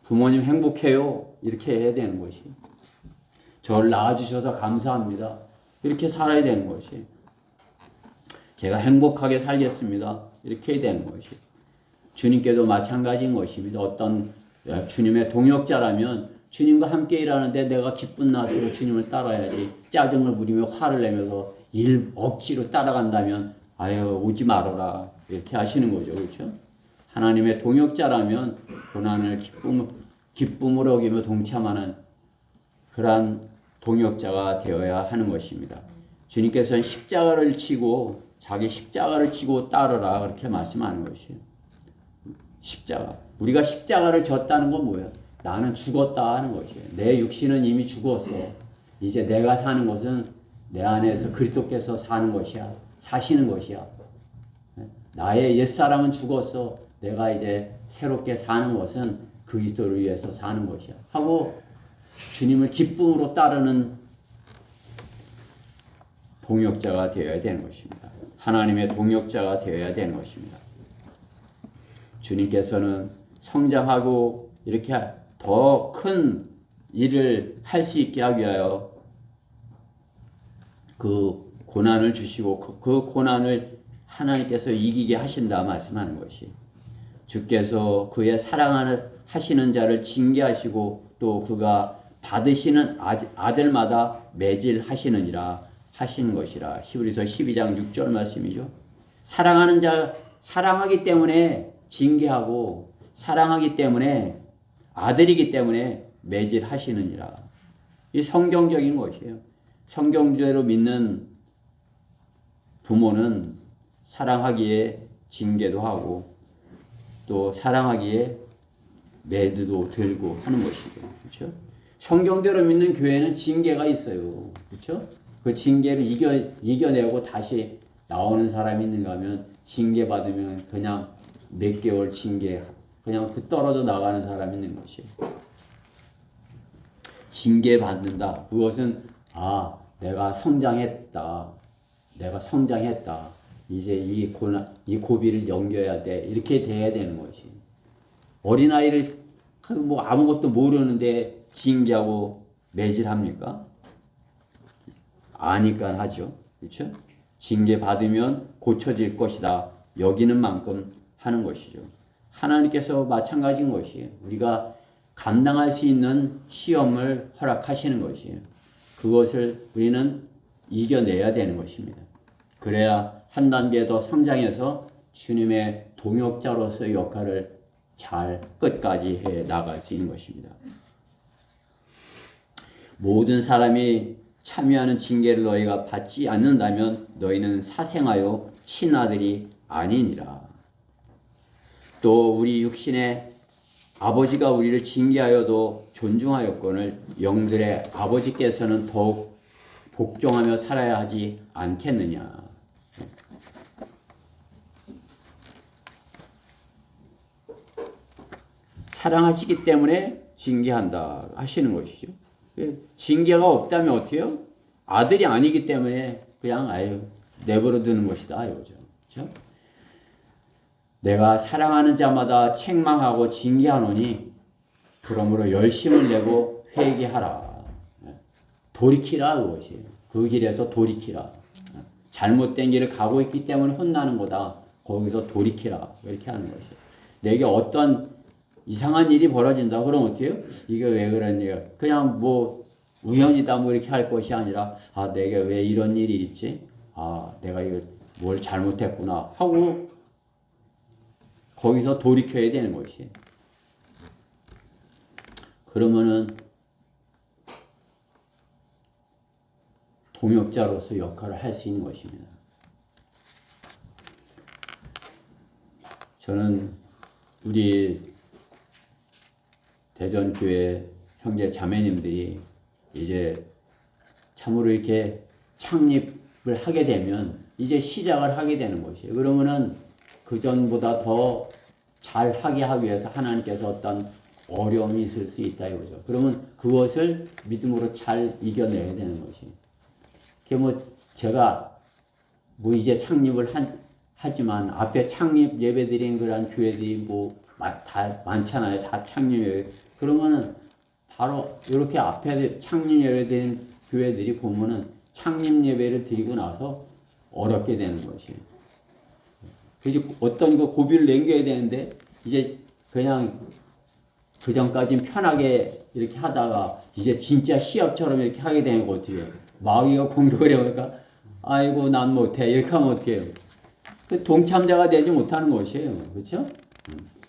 부모님 행복해요. 이렇게 해야 되는 것이. 저를 낳아주셔서 감사합니다. 이렇게 살아야 되는 것이. 제가 행복하게 살겠습니다. 이렇게 해야 되는 것이. 주님께도 마찬가지인 것입니다. 어떤 주님의 동역자라면 주님과 함께 일하는데 내가 기쁜 낯으로 주님을 따라야지 짜증을 부리며 화를 내면서 억지로 따라간다면 아유 오지 말아라 이렇게 하시는 거죠. 그렇죠? 하나님의 동역자라면 고난을 기쁨으로 여기며 동참하는 그러한 동역자가 되어야 하는 것입니다. 주님께서는 십자가를 지고 자기 십자가를 지고 따르라 그렇게 말씀하는 것이에요. 십자가. 우리가 십자가를 졌다는 건 뭐예요? 나는 죽었다 하는 것이에요. 내 육신은 이미 죽었어. 이제 내가 사는 것은 내 안에서 그리스도께서 사는 것이야. 사시는 것이야. 나의 옛사람은 죽었어. 내가 이제 새롭게 사는 것은 그리스도를 위해서 사는 것이야. 하고 주님을 기쁨으로 따르는 동역자가 되어야 되는 것입니다. 하나님의 동역자가 되어야 되는 것입니다. 주님께서는 성장하고 이렇게 더 큰 일을 할 수 있게 하기 위하여 그 고난을 주시고 그 고난을 하나님께서 이기게 하신다 말씀하는 것이 주께서 그의 사랑하시는 자를 징계하시고 또 그가 받으시는 아들마다 매질하시느니라 하신 것이라. 히브리서 12장 6절 말씀이죠. 사랑하는 자 사랑하기 때문에 징계하고 사랑하기 때문에 아들이기 때문에 매질하시느니라. 이 성경적인 것이에요. 성경대로 믿는 부모는 사랑하기에 징계도 하고 또 사랑하기에 매도 들고 하는 것이죠. 그렇죠? 성경대로 믿는 교회는 징계가 있어요. 그렇죠? 그 징계를 이겨내고 다시 나오는 사람이 있는가 하면 징계 받으면 그냥 몇 개월 징계 그냥 떨어져 나가는 사람이 있는 것이에요. 징계 받는다. 그것은 내가 성장했다. 내가 성장했다. 이제 이 고비를 넘겨야 돼. 이렇게 돼야 되는 것이. 어린아이를 아무것도 모르는데 징계하고 매질합니까? 아니까 하죠. 그렇죠? 징계 받으면 고쳐질 것이다. 여기는 만큼 하는 것이죠. 하나님께서 마찬가지인 것이에요. 우리가 감당할 수 있는 시험을 허락하시는 것이에요. 그것을 우리는 이겨내야 되는 것입니다. 그래야 한 단계 더 성장해서 주님의 동역자로서의 역할을 잘 끝까지 해 나갈 수 있는 것입니다. 모든 사람이 참여하는 징계를 너희가 받지 않는다면 너희는 사생하여 친아들이 아니니라. 또 우리 육신의 아버지가 우리를 징계하여도 존중하였거늘 영들의 아버지께서는 더욱 복종하며 살아야 하지 않겠느냐. 사랑하시기 때문에 징계한다 하시는 것이죠. 징계가 없다면 어떻게 해요? 아들이 아니기 때문에 그냥 내버려 두는 것이다 이거죠. 그렇죠? 내가 사랑하는 자마다 책망하고 징계하노니 그러므로 열심을 내고 회개하라. 돌이키라 그것이에요. 그 길에서 돌이키라. 잘못된 길을 가고 있기 때문에 혼나는 거다. 거기서 돌이키라. 이렇게 하는 것이에요. 내게 어떤 이상한 일이 벌어진다. 그럼 어떻게 해요? 이게 왜 그랬냐. 그냥 뭐 우연이다 뭐 이렇게 할 것이 아니라 내게 왜 이런 일이 있지? 내가 이거 뭘 잘못했구나 하고 거기서 돌이켜야 되는 것이에요. 그러면은 동역자로서 역할을 할 수 있는 것입니다. 저는 우리 대전교회 형제 자매님들이 이제 참으로 이렇게 창립을 하게 되면 이제 시작을 하게 되는 것이에요. 그러면은 그전보다 더 잘하게 하기 위해서 하나님께서 어떤 어려움이 있을 수 있다 이거죠. 그러면 그것을 믿음으로 잘 이겨내야 되는 것이에요. 그게 제가 이제 창립을 하지만 앞에 창립 예배 드린 그런 교회들이 다 많잖아요. 다 창립 예배. 그러면은 바로 이렇게 앞에 창립 예배 드린 교회들이 보면은 창립 예배를 드리고 나서 어렵게 되는 것이에요. 그래서 어떤 고비를 넘겨야 되는데 이제 그냥 그 전까지는 편하게 이렇게 하다가 이제 진짜 시합처럼 이렇게 하게 되는 거 어떻게 해요? 마귀가 공격을 해보니까 아이고 난 못해 이렇게 하면 어떻게 해요? 그 동참자가 되지 못하는 것이에요. 그렇죠?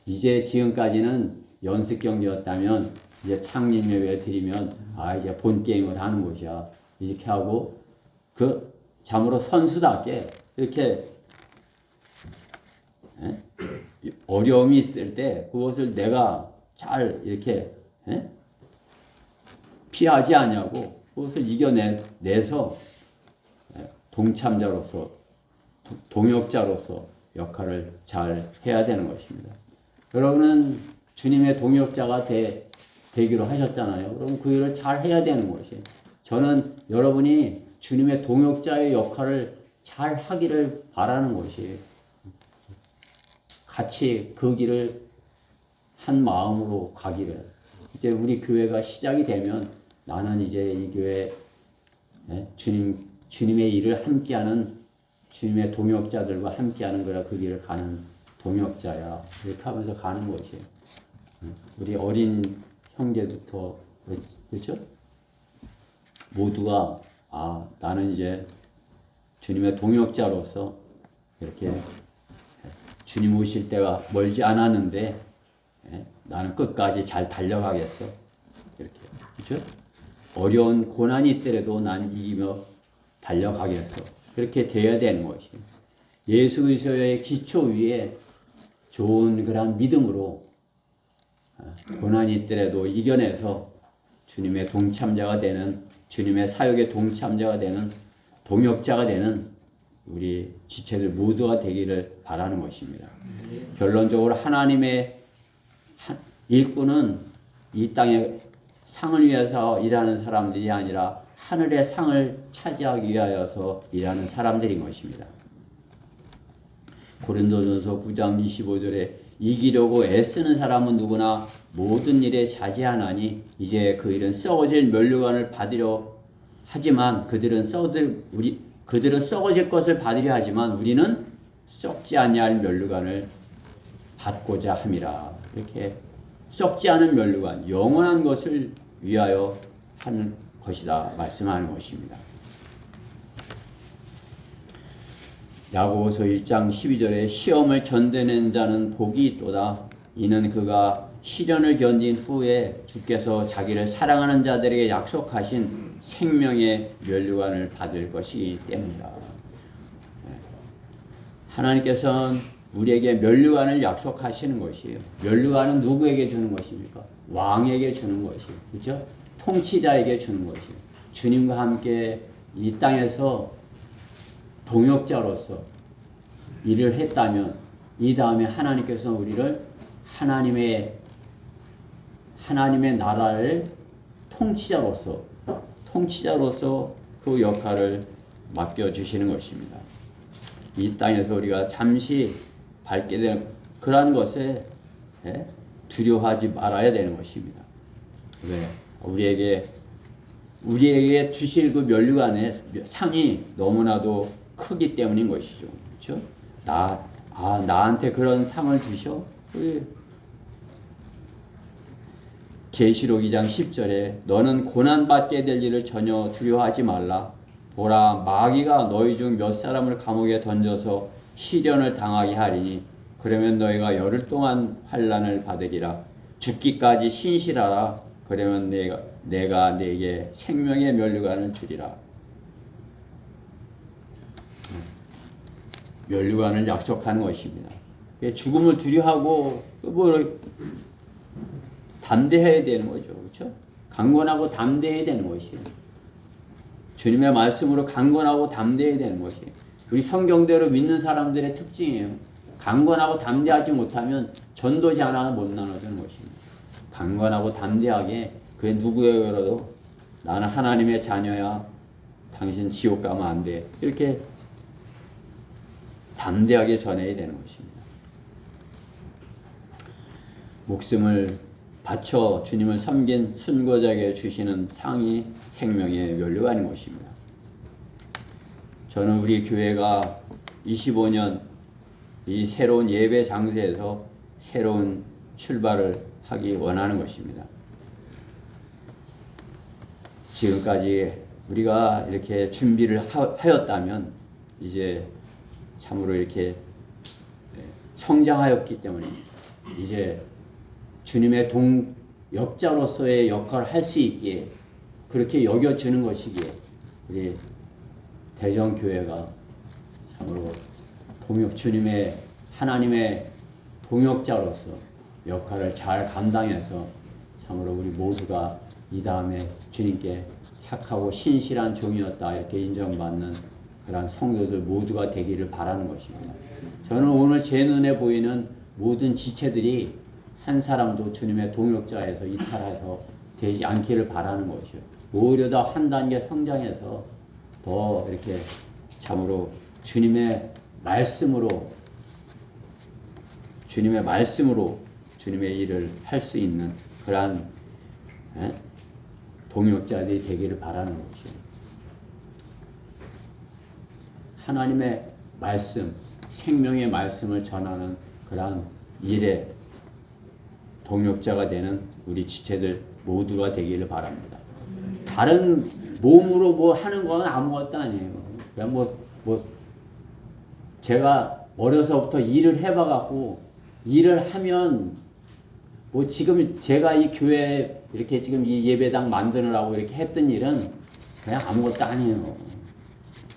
이제 지금까지는 연습 경기였다면 이제 창립 예배 드리면 이제 본 게임을 하는 것이야. 이렇게 하고 참으로 선수답게 이렇게 어려움이 있을 때 그것을 내가 잘 이렇게 피하지 않냐고 그것을 이겨내서 동참자로서 동역자로서 역할을 잘 해야 되는 것입니다. 여러분은 주님의 동역자가 되기로 하셨잖아요. 그럼 그 일을 잘 해야 되는 것이에요. 저는 여러분이 주님의 동역자의 역할을 잘 하기를 바라는 것이에요. 같이 그 길을 한 마음으로 가기를. 이제 우리 교회가 시작이 되면 나는 이제 이 교회 주님의 일을 함께하는 주님의 동역자들과 함께하는 거라 그 길을 가는 동역자야. 이렇게 하면서 가는 것이에요. 우리 어린 형제부터 그렇죠? 모두가 나는 이제 주님의 동역자로서 이렇게 주님 오실 때가 멀지 않았는데 나는 끝까지 잘 달려가겠어. 이렇게 그렇죠? 어려운 고난이 있더라도 난 이기며 달려가겠어. 그렇게 돼야 되는 것이. 예수 그리스도의 기초 위에 좋은 그런 믿음으로 고난이 있더라도 이겨내서 주님의 동참자가 되는 주님의 사역의 동참자가 되는 동역자가 되는 우리 지체들 모두가 되기를 바라는 것입니다. 결론적으로 하나님의 일꾼은 이 땅에 상을 위해서 일하는 사람들이 아니라 하늘의 상을 차지하기 위하여서 일하는 사람들인 것입니다. 고린도전서 9장 25절에 이기려고 애쓰는 사람은 누구나 모든 일에 자제하나니 이제 그 일은 썩어질 면류관을 받으려 하지만 그들은 썩어질 것을 받으려 하지만 우리는 썩지 아니할 면류관을 받고자 함이라. 이렇게 썩지 않은 면류관, 영원한 것을 위하여 하는 것이다 말씀하는 것입니다. 야고보서 1장 12절에 시험을 견뎌낸 자는 복이 있도다. 이는 그가 시련을 견딘 후에 주께서 자기를 사랑하는 자들에게 약속하신 생명의 면류관을 받을 것이기 때문이다. 하나님께서는 우리에게 면류관을 약속하시는 것이에요. 면류관은 누구에게 주는 것입니까? 왕에게 주는 것이에요. 그렇죠? 통치자에게 주는 것이에요. 주님과 함께 이 땅에서 동역자로서 일을 했다면 이 다음에 하나님께서 우리를 하나님의 나라를 통치자로서 그 역할을 맡겨주시는 것입니다. 이 땅에서 우리가 잠시 밟게 된 그러한 것에 두려워하지 말아야 되는 것입니다. 왜? 우리에게 주실 그 면류관의 상이 너무나도 크기 때문인 것이죠. 그렇죠? 나한테 그런 상을 주셔? 계시록 2장 10절에 너는 고난받게 될 일을 전혀 두려워하지 말라. 보라, 마귀가 너희 중 몇 사람을 감옥에 던져서 시련을 당하게 하리니 그러면 너희가 열흘 동안 환난을 받으리라. 죽기까지 신실하라. 그러면 내가 네게 생명의 면류관을 주리라. 면류관을 약속하는 것입니다. 죽음을 두려워하고 담대해야 되는 거죠. 그렇죠? 강건하고 담대해야 되는 것이에요. 주님의 말씀으로 강건하고 담대해야 되는 것이에요. 우리 성경대로 믿는 사람들의 특징이에요. 강건하고 담대하지 못하면 전도지 하나 못 나눠주는 것입니다. 강건하고 담대하게 그게 누구에게라도 나는 하나님의 자녀야. 당신 지옥 가면 안 돼. 이렇게 담대하게 전해야 되는 것입니다. 목숨을 바쳐 주님을 섬긴 순고자에게 주시는 상이 생명의 면류관인 것입니다. 저는 우리 교회가 25년 이 새로운 예배 장소에서 새로운 출발을 하기 원하는 것입니다. 지금까지 우리가 이렇게 준비를 하였다면 이제 참으로 이렇게 성장하였기 때문에 이제 주님의 동역자로서의 역할을 할 수 있기에 그렇게 여겨주는 것이기에 우리 대전교회가 참으로 주님의 하나님의 동역자로서 역할을 잘 감당해서 참으로 우리 모두가 이 다음에 주님께 착하고 신실한 종이었다 이렇게 인정받는 그러한 성도들 모두가 되기를 바라는 것입니다. 저는 오늘 제 눈에 보이는 모든 지체들이 한 사람도 주님의 동역자에서 이탈해서 되지 않기를 바라는 것이요. 오히려 더 한 단계 성장해서 더 이렇게 참으로 주님의 말씀으로 주님의 일을 할 수 있는 그러한 동역자들이 되기를 바라는 것이요. 하나님의 말씀, 생명의 말씀을 전하는 그러한 일에 동역자가 되는 우리 지체들 모두가 되기를 바랍니다. 다른 몸으로 뭐 하는 건 아무것도 아니에요. 그냥 제가 어려서부터 일을 해봐갖고 일을 하면 지금 제가 이 교회 이렇게 지금 이 예배당 만드느라고 이렇게 했던 일은 그냥 아무것도 아니에요.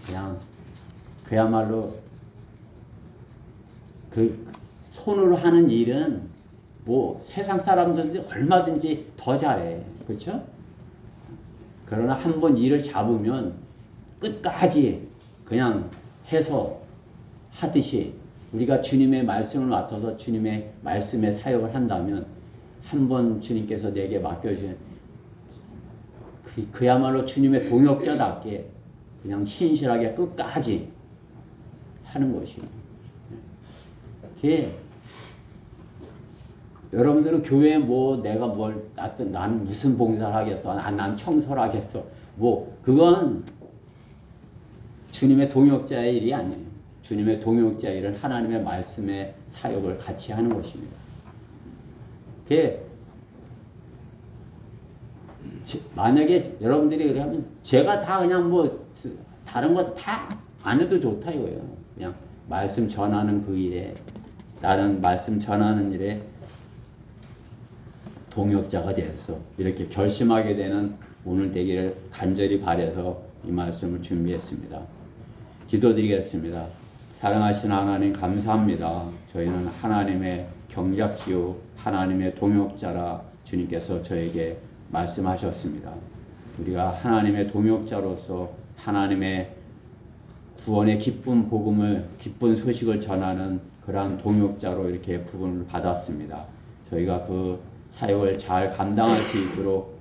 그냥 그야말로 그 손으로 하는 일은 세상 사람들이 얼마든지 더 잘해. 그렇죠? 그러나 한번 일을 잡으면 끝까지 그냥 해서 하듯이 우리가 주님의 말씀을 맡아서 주님의 말씀에 사역을 한다면 한번 주님께서 내게 맡겨주신 그야말로 주님의 동역자답게 그냥 신실하게 끝까지 하는 것이에요. 여러분들은 교회에 내가 나는 무슨 봉사를 하겠어? 난 청소를 하겠어. 그건 주님의 동역자의 일이 아니에요. 주님의 동역자의 일은 하나님의 말씀의 사역을 같이 하는 것입니다. 만약에 여러분들이 그러면 제가 다 그냥 다른 거 다 안 해도 좋다 이거예요. 그냥 말씀 전하는 그 일에, 나는 말씀 전하는 일에 동역자가 되어서 이렇게 결심하게 되는 오늘 되기를 간절히 바라서 이 말씀을 준비했습니다. 기도드리겠습니다. 사랑하신 하나님 감사합니다. 저희는 하나님의 경작지요 하나님의 동역자라 주님께서 저에게 말씀하셨습니다. 우리가 하나님의 동역자로서 하나님의 구원의 기쁜 복음을, 기쁜 소식을 전하는 그러한 동역자로 이렇게 부름을 받았습니다. 저희가 그 사역을 잘 감당할 수 있도록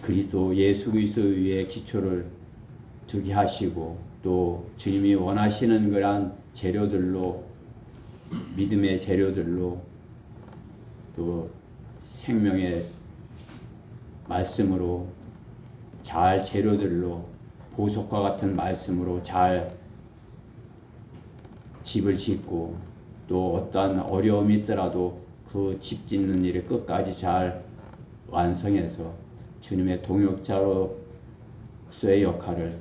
그리스도 예수 그리스도 위에 기초를 두게 하시고, 또 주님이 원하시는 그러한 재료들로, 믿음의 재료들로, 또 생명의 말씀으로, 잘 재료들로, 보석과 같은 말씀으로 잘 집을 짓고, 또 어떠한 어려움이 있더라도 그 집 짓는 일을 끝까지 잘 완성해서 주님의 동역자로서의 역할을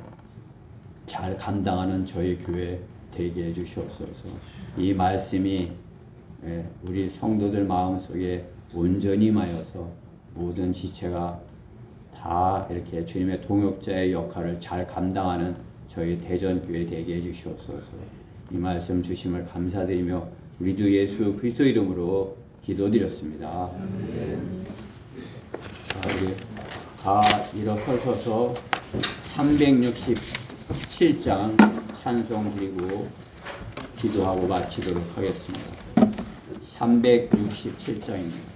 잘 감당하는 저희 교회 되게 해주시옵소서. 이 말씀이 우리 성도들 마음속에 온전히 임하여서 모든 지체가 다 이렇게 주님의 동역자의 역할을 잘 감당하는 저희 대전교회 되게 해주시옵소서. 이 말씀 주심을 감사드리며 우리 주 예수 그리스도 이름으로 기도드렸습니다. 자, 우리 다 일어서셔서 367장 찬송 드리고 기도하고 마치도록 하겠습니다. 367장입니다.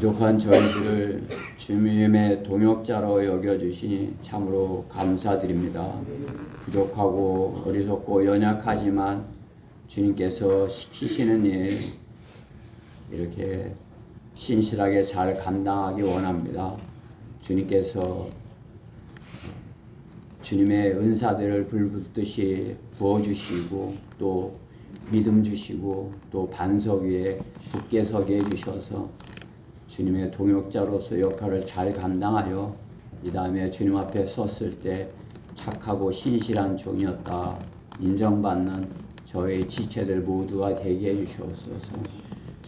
부족한 저희들을 주님의 동역자로 여겨주시니 참으로 감사드립니다. 부족하고 어리석고 연약하지만 주님께서 시키시는 일 이렇게 신실하게 잘 감당하기 원합니다. 주님께서 주님의 은사들을 불붙듯이 부어주시고, 또 믿음 주시고, 또 반석 위에 굳게 서게 해주셔서 주님의 동역자로서 역할을 잘 감당하여 이 다음에 주님 앞에 섰을 때 착하고 신실한 종이었다 인정받는 저희 지체들 모두가 되게 해주시옵소서.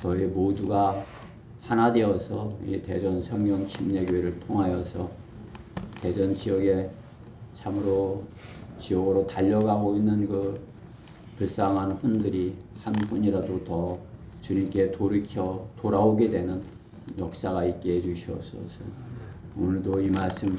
저희 모두가 하나 되어서 이 대전 성령 침례교회를 통하여서 대전 지역에 참으로 지옥으로 달려가고 있는 그 불쌍한 혼들이 한 분이라도 더 주님께 돌이켜 돌아오게 되는 역사가 있게 해주시옵소서. 오늘도 이 말씀